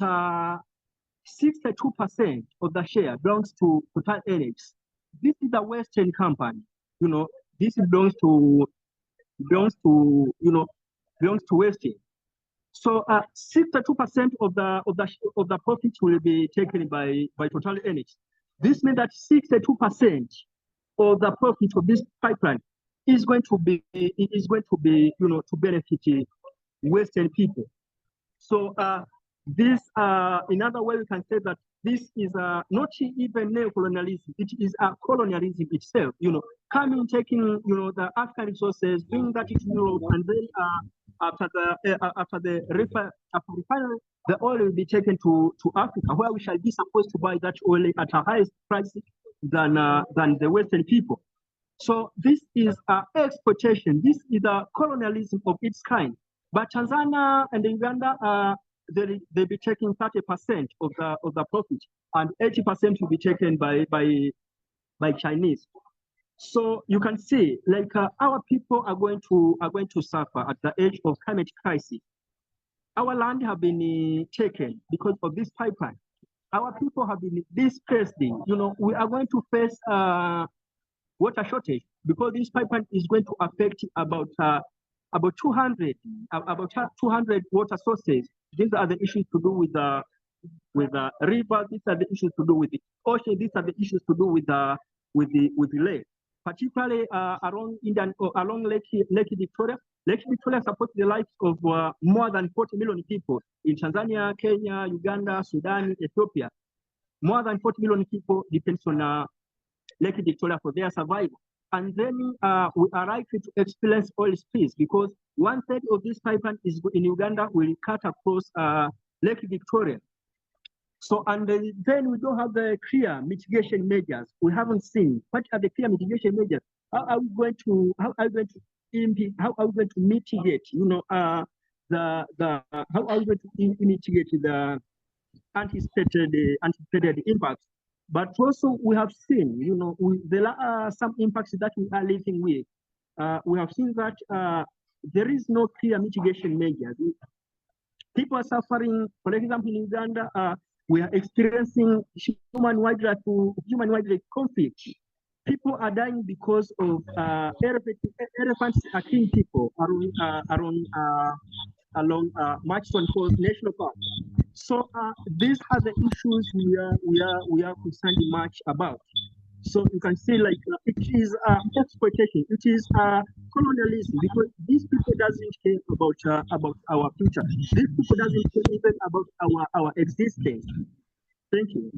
62% of the share belongs to TotalEnergies. This is a Western company. This belongs to Western. So 62% of the profit will be taken by TotalEnergies. This means that 62% of the profit of this pipeline is going to be to benefit Western people. So this, in other way, we can say that this is not even neo-colonialism. It is a colonialism itself. Taking the African resources, bringing that into Europe, and then after the refinery, the oil will be taken to Africa, where we shall be supposed to buy that oil at a higher price than the Western people. So this is exploitation. This is a colonialism of its kind. But Tanzania and Uganda, they'll be taking 30% of the profit, and 80% will be taken by Chinese. So you can see, our people are going to suffer at the edge of climate crisis. Our land have been taken because of this pipeline. Our people have been displaced. We are going to face water shortage because this pipeline is going to affect about 200 water sources. These are the issues to do with the rivers. These are the issues to do with the ocean. These are the issues to do with the lake, particularly along Lake Victoria. Lake Victoria supports the lives of more than 40 million people in Tanzania, Kenya, Uganda, Sudan, Ethiopia. More than 40 million people depends on Lake Victoria for their survival. And then we are likely to experience oil spills because 1/3 of this pipeline is in Uganda will cut across Lake Victoria. So, and then we don't have the clear mitigation measures. We haven't seen what are the clear mitigation measures. How are we going to mitigate? How are we going to mitigate the anticipated impacts? But also we have seen, there are some impacts that we are living with. We have seen that there is no clear mitigation measures. People are suffering. For example, in Uganda, we are experiencing human wildlife conflict. People are dying because of elephants are killing people around along Murchison Falls National Park. So these are the issues we are concerned much about. So you can say like it is exploitation, it is colonialism, because these people doesn't care about our future. These people doesn't care even about our existence. Thank you.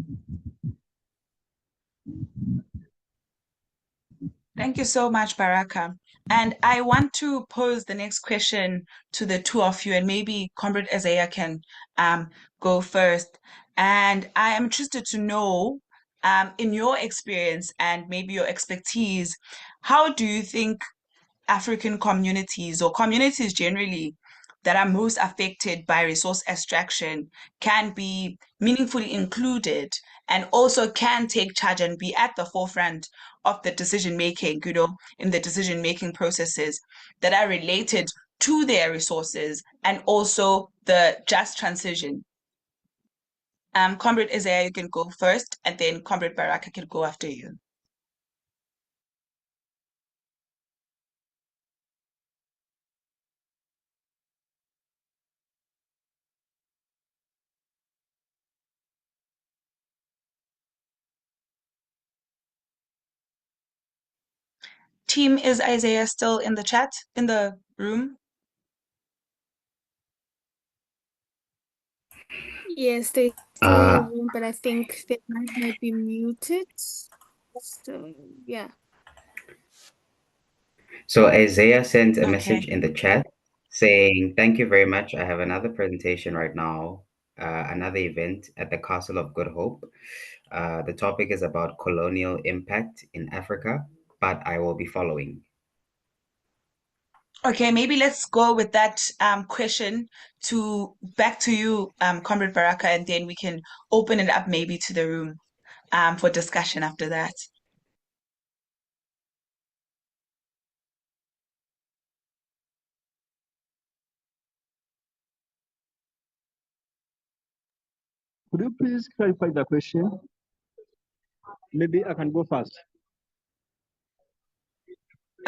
Thank you so much, Baraka. And I want to pose the next question to the two of you, and maybe Comrade Isaiah can go first. And I am interested to know, in your experience and maybe your expertise, how do you think African communities or communities generally that are most affected by resource extraction can be meaningfully included and also can take charge and be at the forefront of the decision making, in the decision making processes that are related to their resources and also the just transition. Comrade Isaiah, you can go first, and then Comrade Baraka can go after you. Team, is Isaiah still in the chat, in the room?
Yes, they're still in the room, but I think they might be muted. So yeah.
So Isaiah sent a
Okay.
message in the chat saying, "Thank you very much. I have another presentation right now, another event at the Castle of Good Hope. The topic is about colonial impact in Africa, but I will be following."
Okay, maybe let's go with that question back to you, Comrade Baraka, and then we can open it up maybe to the room for discussion after that.
Could you please clarify the question? Maybe I can go first.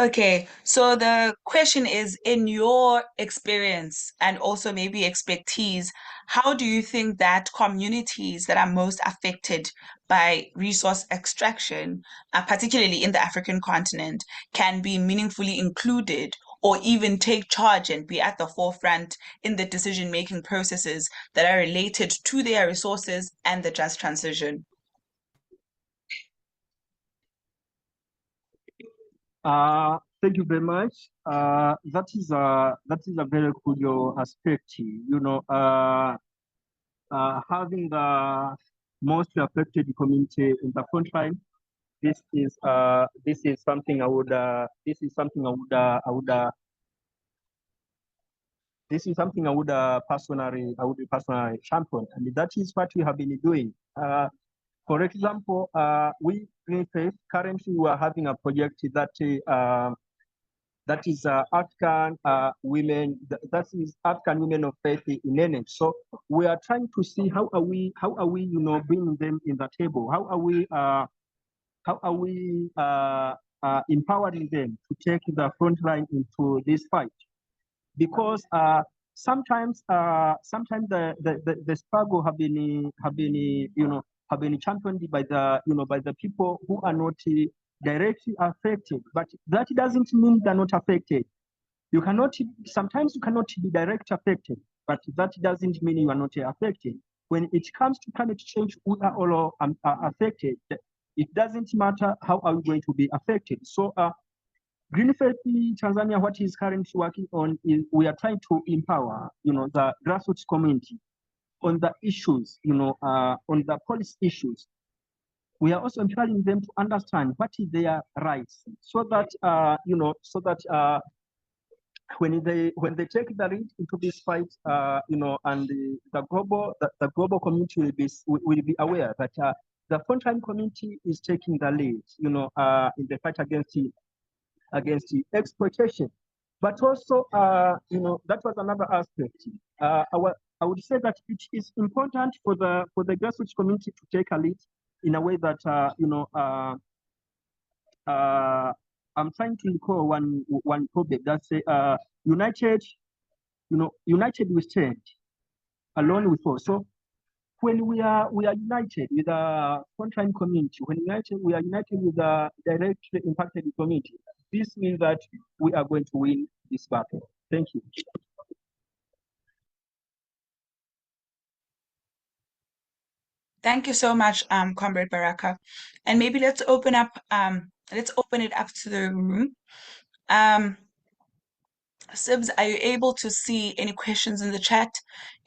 Okay, so the question is, in your experience and also maybe expertise, how do you think that communities that are most affected by resource extraction, particularly in the African continent, can be meaningfully included or even take charge and be at the forefront in the decision-making processes that are related to their resources and the just transition?
Thank you very much. That is a very crucial aspect. Having the most affected community in the front line. This is something I would personally champion, and that is what we have been doing. For example, we Green Faith currently we are having a project that is African women. That is African women of faith in NN. So we are trying to see how are we bringing them in the table. How are we empowering them to take the front line into this fight? Because sometimes the struggle have been championed by the people who are not directly affected, but that doesn't mean they're not affected. Sometimes you cannot be directly affected, but that doesn't mean you are not affected. When it comes to climate change, we are all affected. It doesn't matter how are we going to be affected. So Green Faith Tanzania, what is currently working on is we are trying to empower, the grassroots community on the issues, on the policy issues. We are also empowering them to understand what is their rights, so that when they take the lead into this fight, and the global community will be aware that the frontline community is taking the lead, in the fight against exploitation. But also, that was another aspect. I would say that it is important for the grassroots community to take a lead in a way that I'm trying to recall one proverb that say, united united we stand, alone we fall. So when we are united with the frontline community, we are united with the directly impacted community, this means that we are going to win this battle. Thank you.
Thank you so much, Comrade Baraka. And maybe let's open it up to the room. Sibs, are you able to see any questions in the chat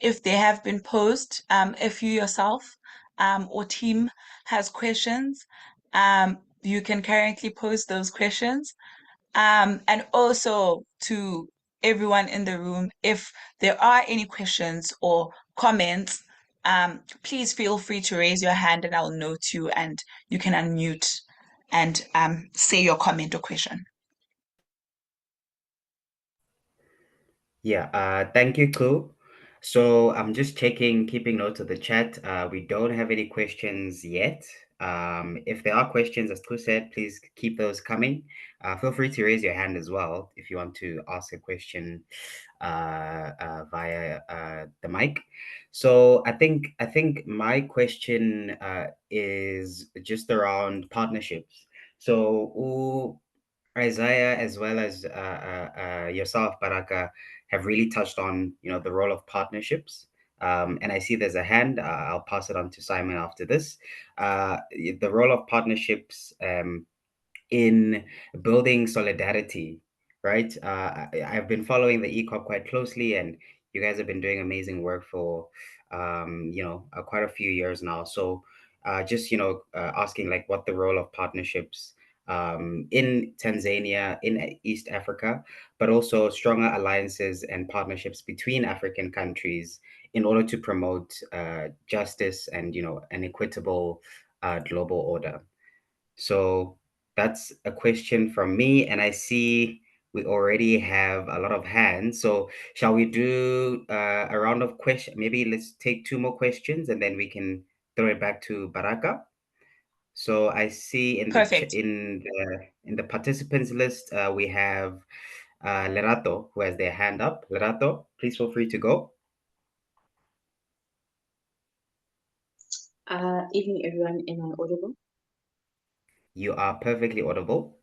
if they have been posed? If you yourself or team has questions, you can currently post those questions. And also to everyone in the room, if there are any questions or comments, please feel free to raise your hand and I'll note you and you can unmute and say your comment or question.
Yeah, thank you, Ku. So I'm just keeping notes of the chat. We don't have any questions yet. If there are questions, as Ku said, please keep those coming. Feel free to raise your hand as well if you want to ask a question via the mic. So I think my question is just around partnerships. So Isaiah, as well as yourself, Baraka, have really touched on, the role of partnerships. And I see there's a hand. I'll pass it on to Simon after this. The role of partnerships in building solidarity, right? I've been following the EACOP quite closely, and you guys have been doing amazing work for, quite a few years now. So just, asking like what the role of partnerships in Tanzania, in East Africa, but also stronger alliances and partnerships between African countries in order to promote justice and, an equitable global order. So that's a question from me, and I see we already have a lot of hands. So shall we do a round of questions? Maybe let's take two more questions, and then we can throw it back to Baraka. So I see in
Perfect.
the participants list we have Lerato, who has their hand up. Lerato, please feel free to go.
Evening, everyone. Am I audible?
You are perfectly audible.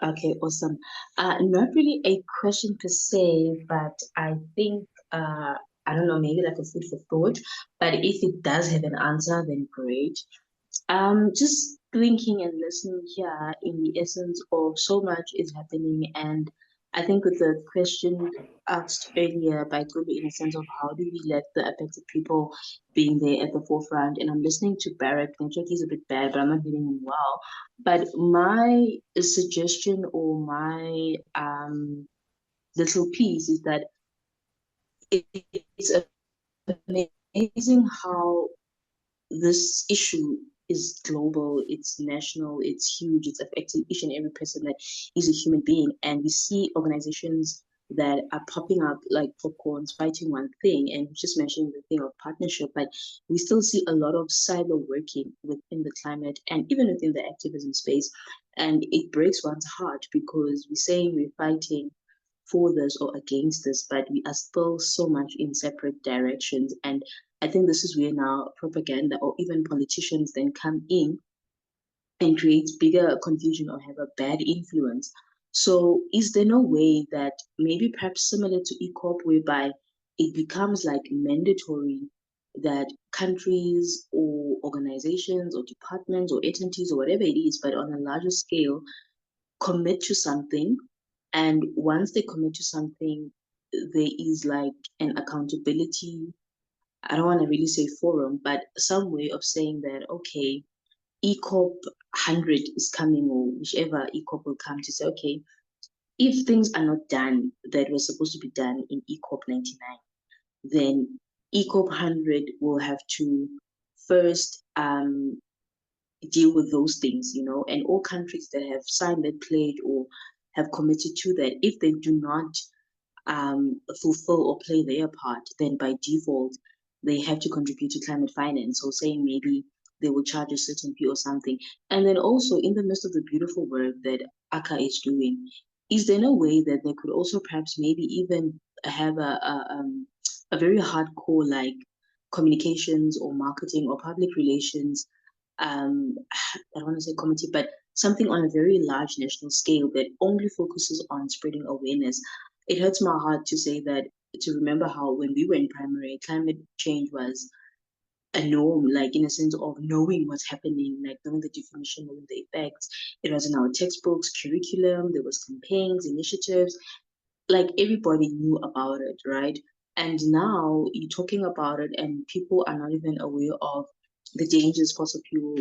Okay, awesome. Not really a question per se, but I think, I don't know, maybe like a food for thought. But if it does have an answer, then great. Just thinking and listening here in the essence of so much is happening, and I think with the question asked earlier by Gulu in a sense of how do we let the affected people being there at the forefront, and I'm listening to Barrett. Network is a bit bad, but I'm not hearing him well. But my suggestion or my little piece is that it's amazing how this issue is global, it's national, it's huge, it's affecting each and every person that is a human being. And we see organizations that are popping up like popcorns fighting one thing, and just mentioning the thing of partnership, but we still see a lot of silo working within the climate and even within the activism space. And it breaks one's heart because we're saying we're fighting for this or against this, but we are still so much in separate directions. And I think this is where now propaganda or even politicians then come in and create bigger confusion or have a bad influence. So is there no way that maybe perhaps similar to EACOP, whereby it becomes like mandatory that countries or organizations or departments or entities or whatever it is, but on a larger scale, commit to something, and once they commit to something, there is like an accountability. I don't want to really say forum, but some way of saying that, okay, ECOP 100 is coming, or whichever ECOP will come to say, okay, if things are not done that were supposed to be done in ECOP 99, then ECOP 100 will have to first deal with those things, and all countries that have signed that pledge or have committed to that, if they do not fulfill or play their part, then by default, they have to contribute to climate finance. So saying maybe they will charge a certain fee or something. And then also in the midst of the beautiful work that ACA is doing, is there no way that they could also perhaps maybe even have a very hardcore like communications or marketing or public relations I don't want to say committee, but something on a very large national scale that only focuses on spreading awareness. It hurts my heart to say that, to remember how when we were in primary, climate change was a norm, like in a sense of knowing what's happening, like knowing the definition, knowing the effects. It was in our textbooks, curriculum, there was campaigns, initiatives, like everybody knew about it, right? And now you're talking about it, and people are not even aware of the dangers fossil fuel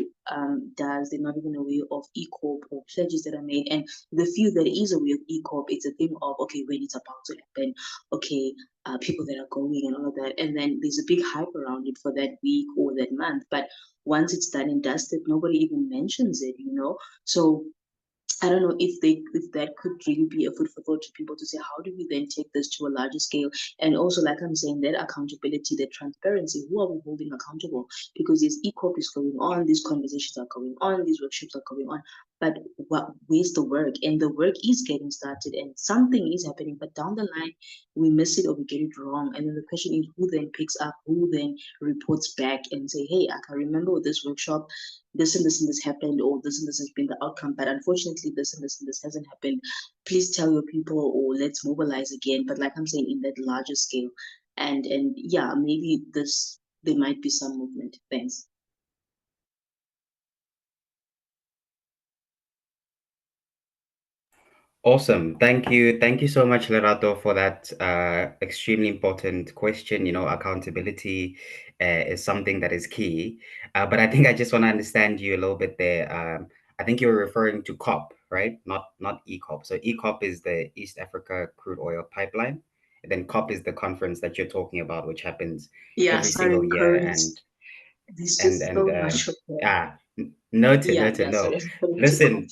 does. They're not even aware of EACOP or pledges that are made. And the few that is aware of EACOP, it's a thing of, okay, when it's about to happen, okay, people that are going and all of that. And then there's a big hype around it for that week or that month. But once it's done and dusted, nobody even mentions it, you know? So I don't know if that could really be a food for thought to people to say, how do we then take this to a larger scale? And also, like I'm saying, that accountability, that transparency, who are we holding accountable? Because this ECOP is going on, these conversations are going on, these workshops are going on, but where's the work? And the work is getting started and something is happening, but down the line, we miss it or we get it wrong. And then the question is, who then picks up, who then reports back and say, hey, I can remember with this workshop, this and this and this happened, or this and this has been the outcome, but unfortunately this and this hasn't happened. Please tell your people, or let's mobilize again. But like I'm saying, in that larger scale. And yeah, maybe there might be some movement. Thanks.
Awesome. Thank you. Thank you so much, Lerato, for that extremely important question. You know, accountability is something that is key. But I think I just want to understand you a little bit there. I think you're referring to COP, right? Not ECOP. So ECOP is the East Africa Crude Oil Pipeline. And then COP is the conference that you're talking about, which happens
Yeah,
every
sorry,
single year.
encourage. There's
And
just
and
so much of that.
noted,
Yeah,
noted.
yeah,
No,
sorry for me to go.
listen,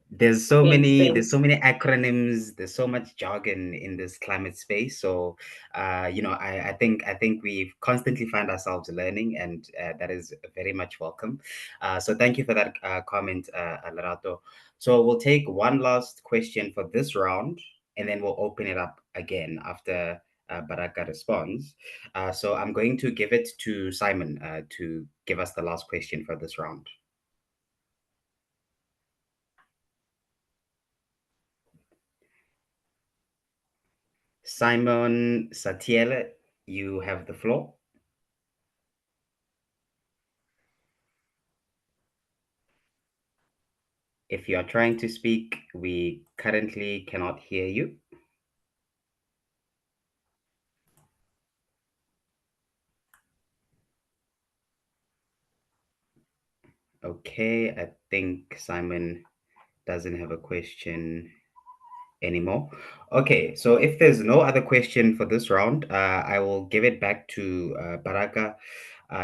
there's so
Thanks,
many
thanks.
acronyms, there's so much jargon in this climate space. So you know, I think we constantly find ourselves learning, and that is very much welcome. So thank you for that comment, Lerato. So we'll take one last question for this round, and then we'll open it up again after Baraka responds. So I'm going to give it to Simon to give us the last question for this round. Simon Satiele, you have the floor. If you are trying to speak, we currently cannot hear you. Okay, I think Simon doesn't have a question anymore. Okay, so if there's no other question for this round, I will give it back to Baraka,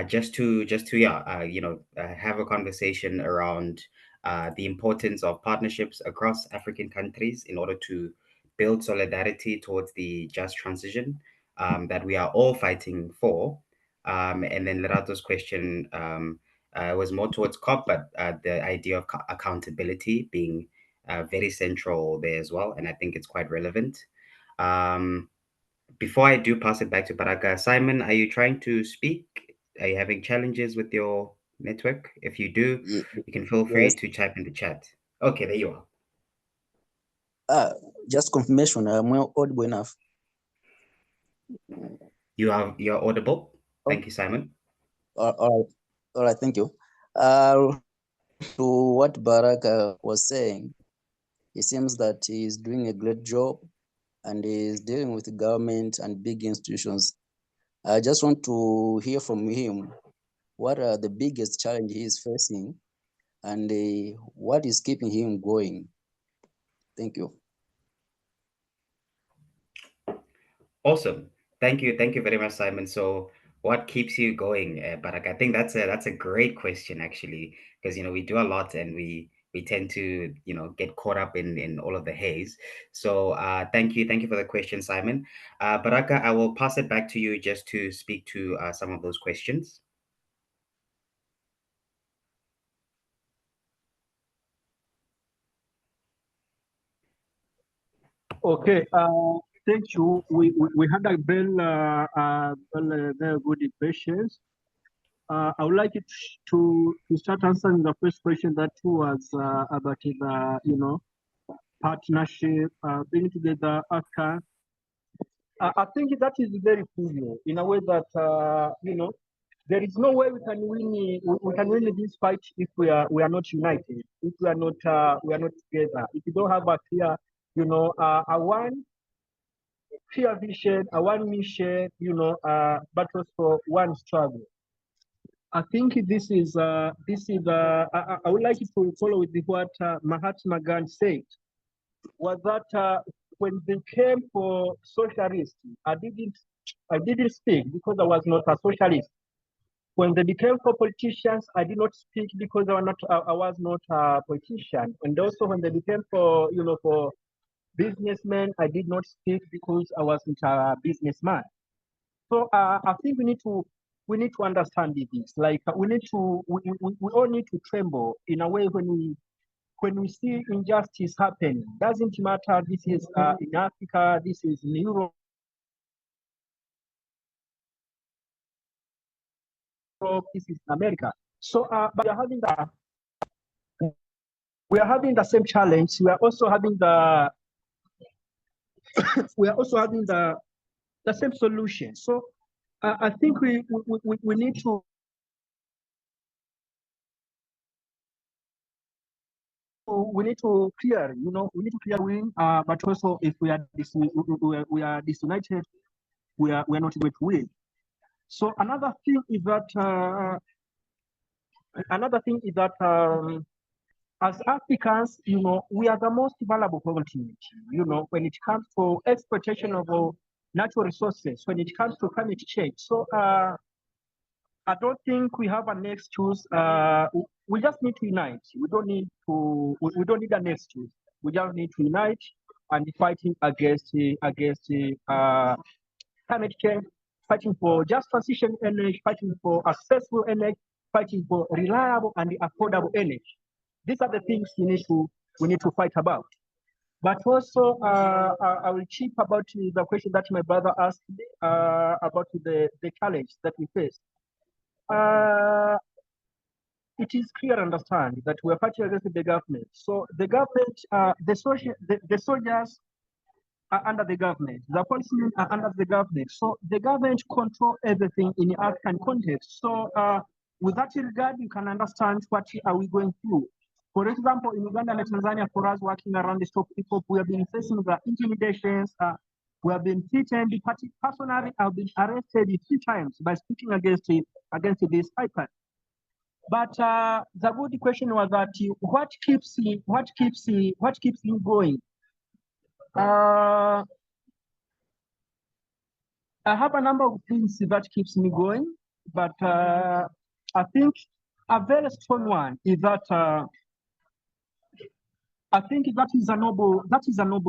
just to yeah, have a conversation around the importance of partnerships across African countries in order to build solidarity towards the just transition that we are all fighting for. And then Lerato's question was more towards COP, but the idea of accountability being very central there as well, and I think it's quite relevant. Um, Before I do pass it back to Baraka, Simon, are you trying to speak? Are you having challenges with your network? If you do, you can feel free
Yes.
to type in the chat. Okay, there you are.
Just confirmation. I'm audible enough.
You're audible.
Oh,
Thank you, Simon.
all right. Thank you. To what Baraka was saying, it seems that he's doing a great job and he's dealing with the government and big institutions. I just want to hear from him what are the biggest challenge he is facing and what is keeping him going. Thank you.
Awesome. Thank you. Thank you very much, Simon. So, what keeps you going, Barak? I think that's a great question actually, because you know we do a lot and we tend to get caught up in all of the haze. So, thank you for the question, Simon. Baraka, I will pass it back to you just to speak to some of those questions.
Okay. Thank you. We had a very good impressions. I would like it to start answering the first question that was about the partnership, bringing together Africa. I think that is very cool in a way that there is no way we can win this fight if we are not united, if we are not together, if we don't have a clear a one clear vision, a one mission, but also one struggle. I think this is I would like to follow with what Mahatma Gandhi said, was that when they came for socialists, I didn't speak because I was not a socialist. When they became for politicians, I did not speak because I was not a politician. And also when they became for for businessmen, I did not speak because I wasn't a businessman. So I think we need to understand this. Like we all need to tremble in a way when we see injustice happen. Doesn't matter. This is in Africa. This is in Europe. This is in America. So, but we are having the same challenge. We are also having the same solution. So, I think we need to clear, we need to clear win. But also, if we are disunited, we are not going to win. So another thing is that as Africans, we are the most valuable continent. When it comes to exploitation of natural resources, when it comes to climate change. So I don't think we have an excuse. We just need to unite. We don't need an excuse. We just need to unite and fighting against climate change, fighting for just transition energy, fighting for accessible energy, fighting for reliable and affordable energy. These are the things we need to fight about. But also, I will chip about the question that my brother asked about the challenge that we face. It is clear and understand that we are fighting against the government. So the government, the soldiers are under the government. The policemen are under the government. So the government control everything in the African context. So with that regard, you can understand what are we going through. For example, in Uganda and Tanzania, for us working around the stop people, we have been facing the intimidations. We have been threatened. Personally, I've been arrested 3 times by speaking against this iPad. But the good question was that what keeps me going? I have a number of things that keeps me going, but I think a very strong one is that I think that is a noble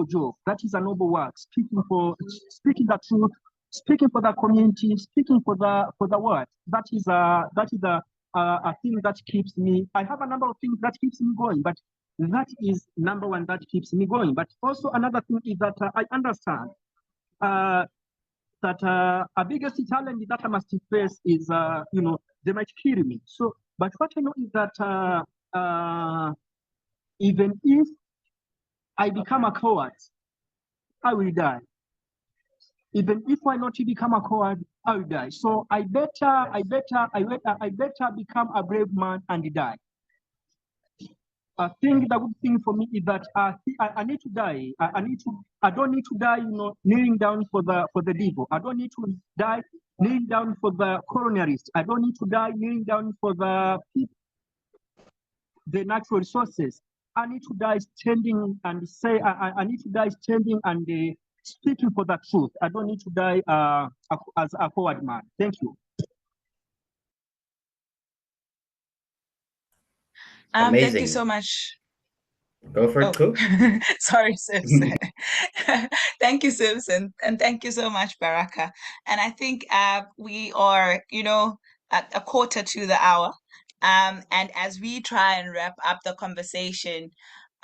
job. That is a noble work. Speaking the truth, speaking for the community, speaking for the world. That is a thing that keeps me. I have a number of things that keeps me going, but that is number one that keeps me going. But also another thing is that I understand that a biggest challenge that I must face is they might kill me. So, but what I know is that even if I become a coward, I will die. Even if I not become a coward, I will die. So I better become a brave man and die. I think the good thing for me is that I need to die. I don't need to die, kneeling down for the devil. I don't need to die kneeling down for the colonialists. I don't need to die kneeling down for the people, the natural resources. I need to die standing and say, I need to die standing and speaking for the truth. I don't need to die as a coward man. Thank you.
Thank you so much.
Go for it, Coop.
Sorry, Simpson. Thank you, Simpson. And thank you so much, Baraka. And I think we are, at a quarter to the hour. And as we try and wrap up the conversation,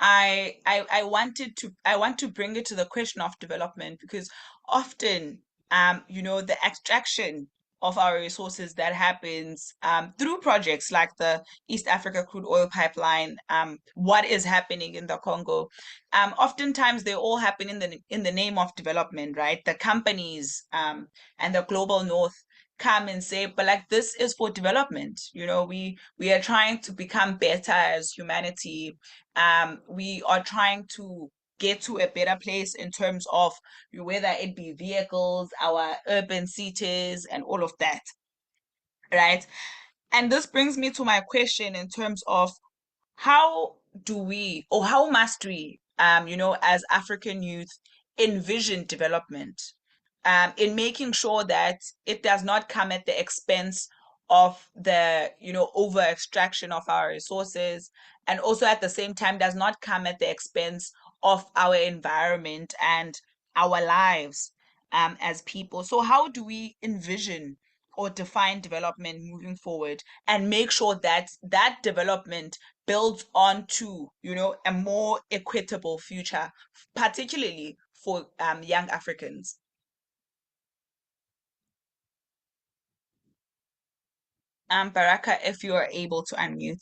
I want to bring it to the question of development, because often the extraction of our resources that happens through projects like the East Africa Crude Oil Pipeline, what is happening in the Congo, oftentimes they all happen in the name of development, right? The companies and the global north come and say, but like, this is for development. We are trying to become better as humanity. We are trying to get to a better place in terms of whether it be vehicles, our urban cities, and all of that, right? And this brings me to my question in terms of how do we, or how must we, as African youth, envision development in making sure that it does not come at the expense of the, over extraction of our resources, and also at the same time does not come at the expense of our environment and our lives as people. So how do we envision or define development moving forward and make sure that that development builds onto, a more equitable future, particularly for young Africans? Baraka, if you are able to unmute.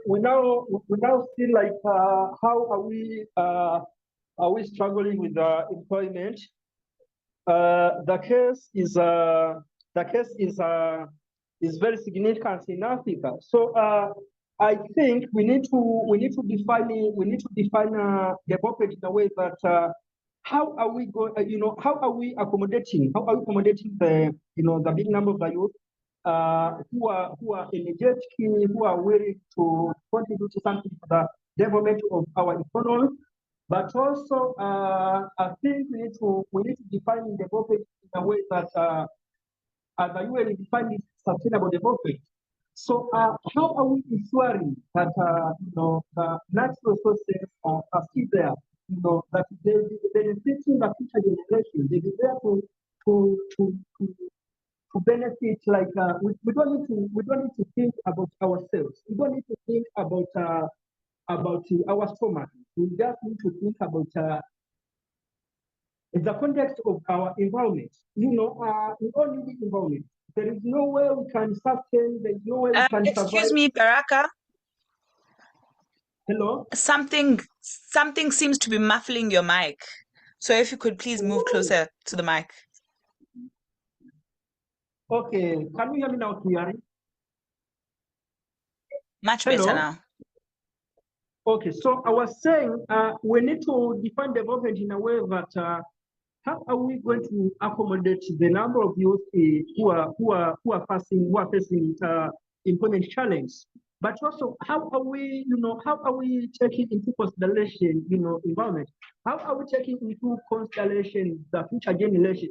We now feel like how are we struggling with employment? The case is very significant in Africa. So I think we need to define development in a way that how are we going, how are we accommodating the big number of the youth who are energetic, who are willing to contribute to something to the development of our economy. But also, I think we need to define development in a way that as the UN defined sustainable development. So, how are we ensuring that the natural resources are still there? That they benefiting the future generation. They be there to benefit. Like we don't need to think about ourselves. We don't need to think about our stomach. We just need to think about the context of our environment. We all need the environment. There is no way we can sustain. There is no way we can survive.
Excuse me, Baraka.
Hello.
Something seems to be muffling your mic. So if you could please move closer to the mic.
Okay. Can you hear me now clearly?
Much better now.
Okay, so I was saying we need to define development in a way that how are we going to accommodate the number of youth who are facing employment challenge, but also how are we taking into consideration environment? How are we taking into consideration the future generation?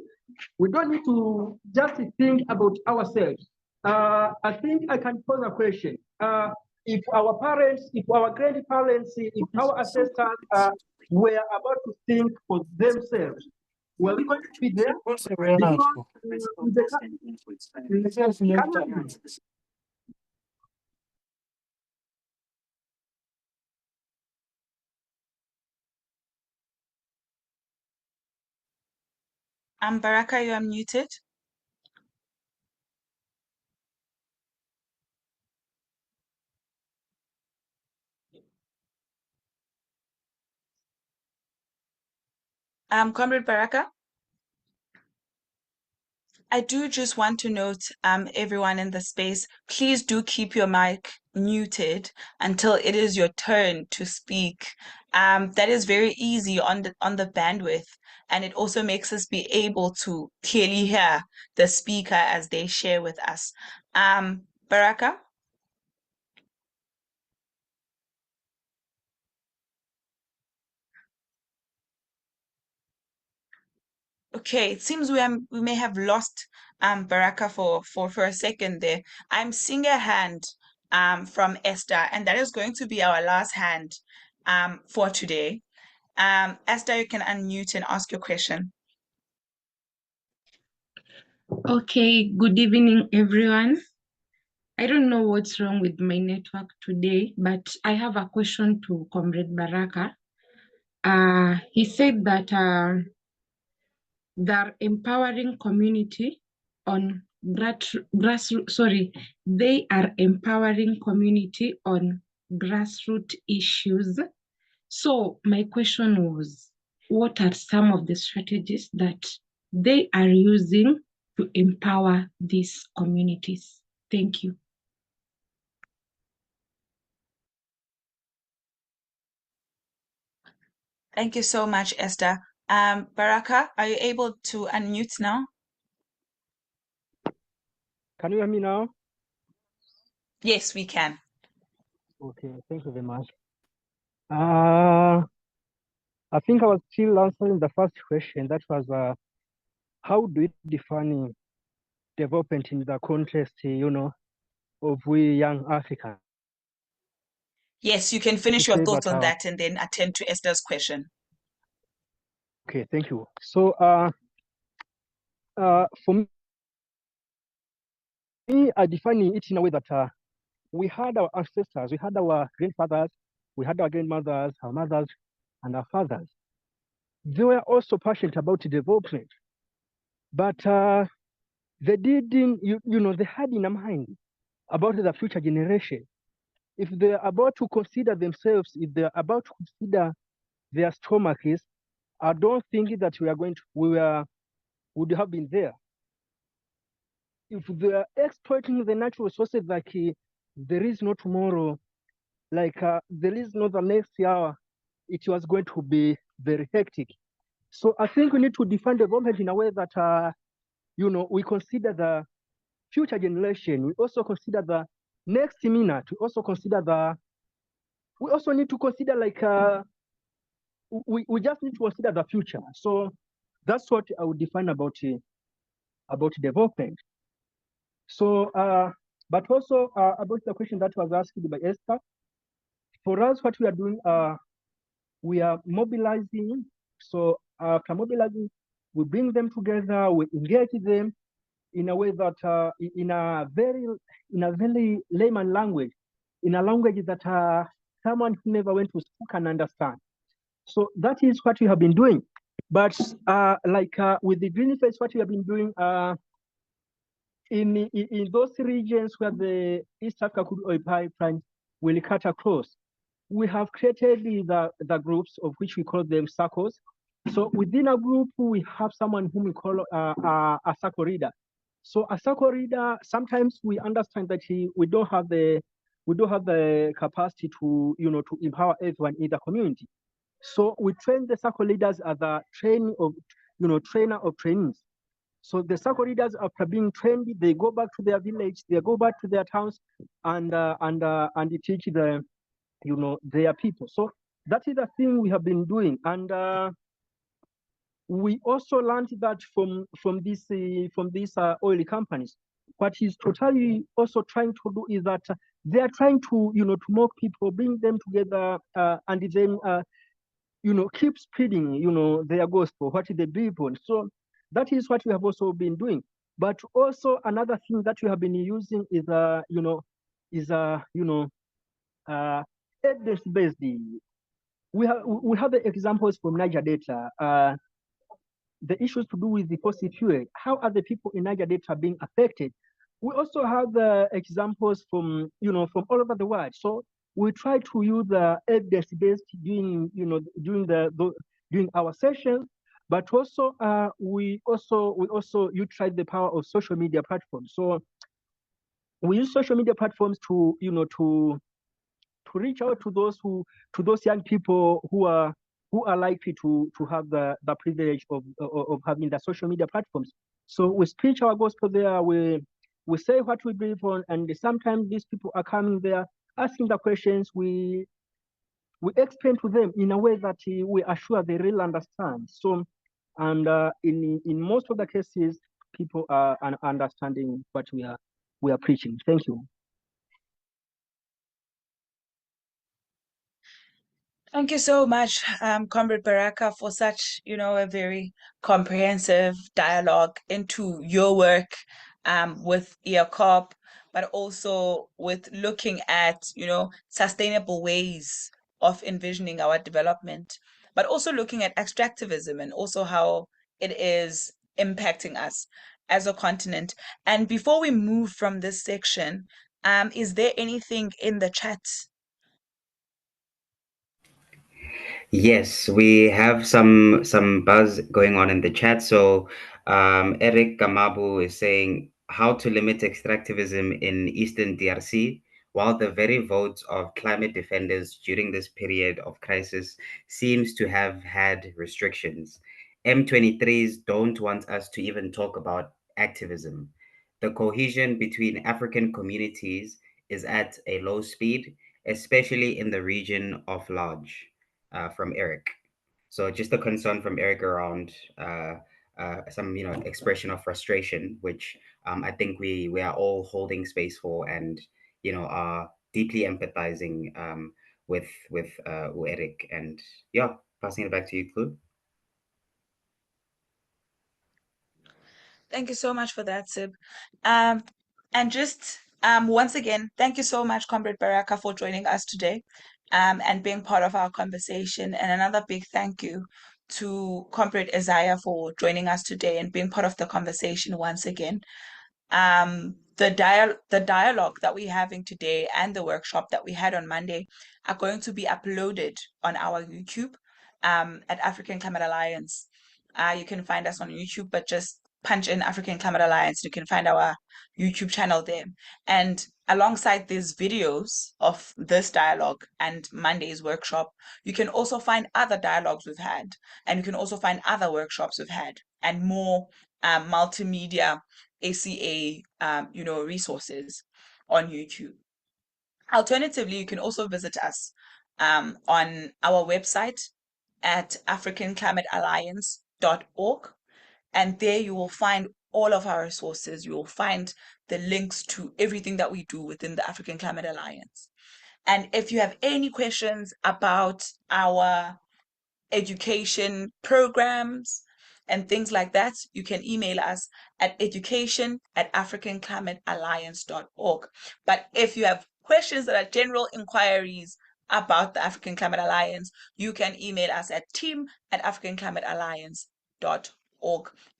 We don't need to just think about ourselves. I think I can pose a question. If our parents, if our grandparents, if our ancestors were about to think for themselves, were we going to be there?
Baraka, you are muted. Comrade Baraka, I do just want to note, everyone in the space, please do keep your mic muted until it is your turn to speak. That is very easy on the bandwidth, and it also makes us be able to clearly hear the speaker as they share with us. Baraka? Okay, it seems we may have lost Baraka for a second there. I'm seeing a hand from Esther, and that is going to be our last hand for today. Esther, you can unmute and ask your question.
Okay, good evening, everyone. I don't know what's wrong with my network today, but I have a question to Comrade Baraka. He said that they're empowering community on they are empowering community on grassroots issues. So my question was, what are some of the strategies that they are using to empower these communities? Thank you.
Thank you so much, Esther. Baraka, are you able to unmute now?
Can you hear me now?
Yes, we can.
Okay, thank you very much. I think I was still answering the first question. That was how do you define development in the context, of we young Africans?
Yes, you can
To
finish your
say
thoughts
that,
on that and then attend to Esther's question.
okay, thank you. So for me, I define it in a way that we had our ancestors, we had our grandfathers, we had our grandmothers, our mothers, and our fathers. They were also passionate about development, but they didn't, they had in mind about the future generation. If they're about to consider themselves, if they're about to consider their stomachs, I don't think that would have been there. If they're exploiting the natural resources, like there is no tomorrow, like there is no the next year, it was going to be very hectic. So I think we need to define development in a way that, we consider the future generation. We also consider the next minute. We also need to consider like, we just need to consider the future. So that's what I would define about development. So, but also about the question that was asked by Esther, for us, what we are doing, we are mobilizing. So after mobilizing, we bring them together, we engage them in a way that, in a very layman language, in a language that someone who never went to school can understand. So that is what we have been doing. But with the green face, what we have been doing in those regions where the East Africa Crude Oil Pipeline will cut across, we have created the groups of which we call them circles. So within a group, we have someone whom we call a circle reader. So a circle reader, sometimes we understand that we don't have the capacity to empower everyone in the community. So we train the circle leaders as a trainer of trainees. So the circle leaders, after being trained, they go back to their village, they go back to their towns, and they teach their people. So that is the thing we have been doing, and we also learned that from these oil companies. What he's totally also trying to do is that they are trying to to mock people, bring them together, and then keep spreading their gospel, what they believe on. So that is what we have also been doing. But also another thing that we have been using is evidence-based. We have the examples from Niger Delta. The issues to do with the fossil fuel. How are the people in Niger Delta being affected? We also have the examples from from all over the world. So we try to use the evidence-based during our sessions, but also we also utilize the power of social media platforms. So we use social media platforms to to reach out to those young people who are likely to have the privilege of having the social media platforms. So we preach our gospel there, we say what we believe on, and sometimes these people are coming there asking the questions. We explain to them in a way that we are sure they really understand. So, and in most of the cases, people are understanding what we are preaching. Thank you.
Thank you so much, Comrade Baraka, for such, a very comprehensive dialogue into your work with EACOP, but also with looking at, sustainable ways of envisioning our development, but also looking at extractivism and also how it is impacting us as a continent. And before we move from this section, is there anything in the chat?
Yes, we have some buzz going on in the chat. So Eric Kamabu is saying how to limit extractivism in Eastern DRC, while the very votes of climate defenders during this period of crisis seems to have had restrictions. M23s don't want us to even talk about activism. The cohesion between African communities is at a low speed, especially in the region of large, from Eric. So just a concern from Eric around some expression of frustration, which I think we are all holding space for, and are deeply empathizing with Eric. And yeah, passing it back to you, Clue.
Thank you so much for that, Sib. And just once again, thank you so much, Comrade Baraka, for joining us today and being part of our conversation. And another big thank you to Comrade Isaiah for joining us today and being part of the conversation once again. The dialogue that we're having today and the workshop that we had on Monday are going to be uploaded on our YouTube at African Climate Alliance. You can find us on YouTube, but just punch in African Climate Alliance. You can find our YouTube channel there. And alongside these videos of this dialogue and Monday's workshop, you can also find other dialogues we've had, and you can also find other workshops we've had, and more multimedia ACA resources on YouTube. Alternatively, you can also visit us on our website at africanclimatealliance.org, and there you will find all of our resources. You will find the links to everything that we do within the African Climate Alliance. And if you have any questions about our education programs and things like that, you can email us at education@africanclimatealliance.org. But if you have questions that are general inquiries about the African Climate Alliance, you can email us at team@africanclimatealliance.org.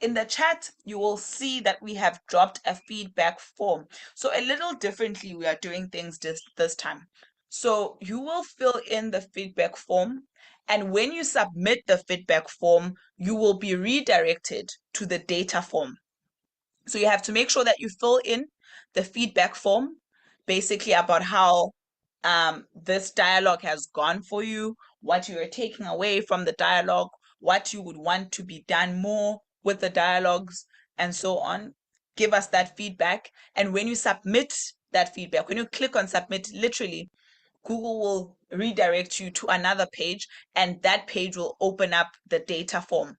In the chat, you will see that we have dropped a feedback form. So a little differently, we are doing things this time. So you will fill in the feedback form, and when you submit the feedback form, you will be redirected to the data form. So you have to make sure that you fill in the feedback form, basically about how this dialogue has gone for you, what you are taking away from the dialogue, what you would want to be done more with the dialogues, and so on. Give us that feedback. And when you submit that feedback, when you click on submit, literally, Google will redirect you to another page, and that page will open up the data form.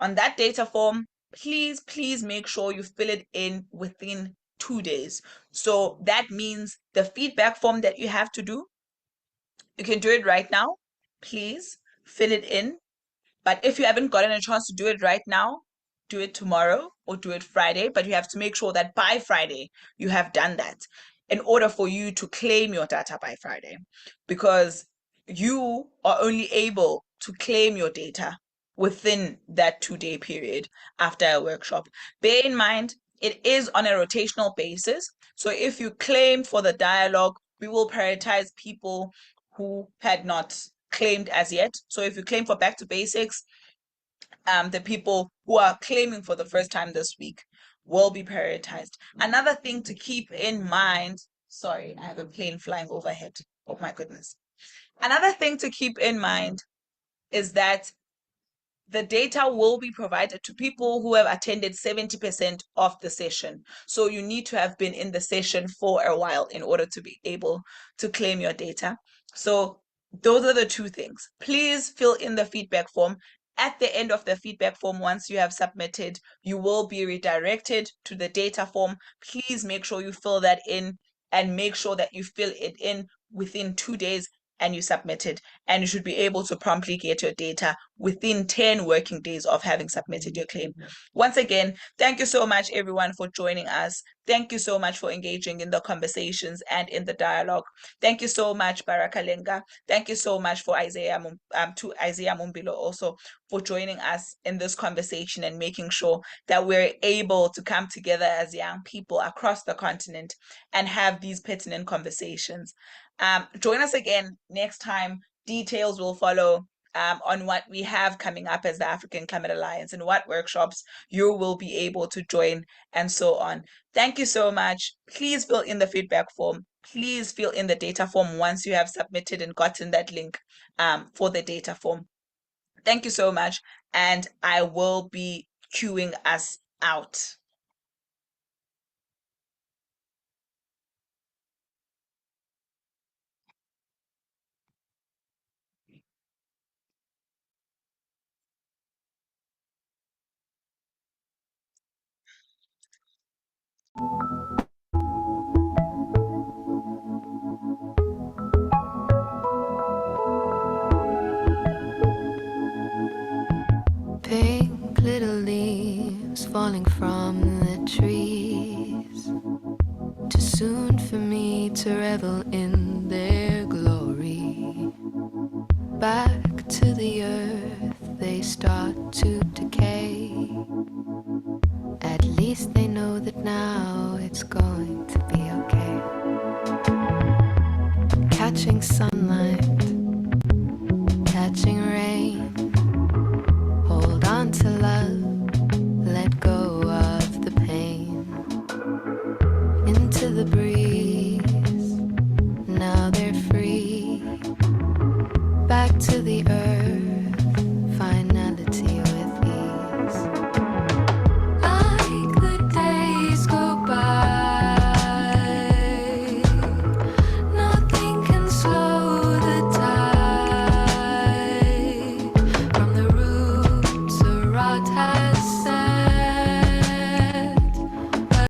On that data form, please make sure you fill it in within 2 days. So that means the feedback form that you have to do, you can do it right now. Please fill it in. But if you haven't gotten a chance to do it right now, do it tomorrow or do it Friday. But you have to make sure that by Friday you have done that in order for you to claim your data by Friday, because you are only able to claim your data within that 2-day period after a workshop. Bear in mind, it is on a rotational basis. So if you claim for the dialogue, we will prioritize people who had not claimed as yet. So if you claim for Back to Basics, the people who are claiming for the first time this week will be prioritized. Another thing to keep in mind, sorry, I have a plane flying overhead. Oh my goodness. Another thing to keep in mind is that the data will be provided to people who have attended 70% of the session. So you need to have been in the session for a while in order to be able to claim your data. So those are the two things. Please fill in the feedback form. At the end of the feedback form, once you have submitted, you will be redirected to the data form. Please make sure you fill that in, and make sure that you fill it in within 2 days. and you submitted, and you should be able to promptly get your data within 10 working days of having submitted your claim. Once again, thank you so much, everyone, for joining us. Thank you so much for engaging in the conversations and in the dialogue. Thank you so much, Baraka Lenga. Thank you so much for Isaiah Mombilo also for joining us in this conversation and making sure that we're able to come together as young people across the continent and have these pertinent conversations. Join us again next time. Details will follow on what we have coming up as the African Climate Alliance and what workshops you will be able to join and so on. Thank you so much. Please fill in the feedback form. Please fill in the data form once you have submitted and gotten that link for the data form. Thank you so much. And I will be queuing us out.
Pink little leaves falling from the trees. Too soon for me to revel in their glory. Back to the earth they start to decay. At least they know that now it's going to be okay. Catching sunlight, catching rain. Hold on to love, let go of the pain. Into the breeze.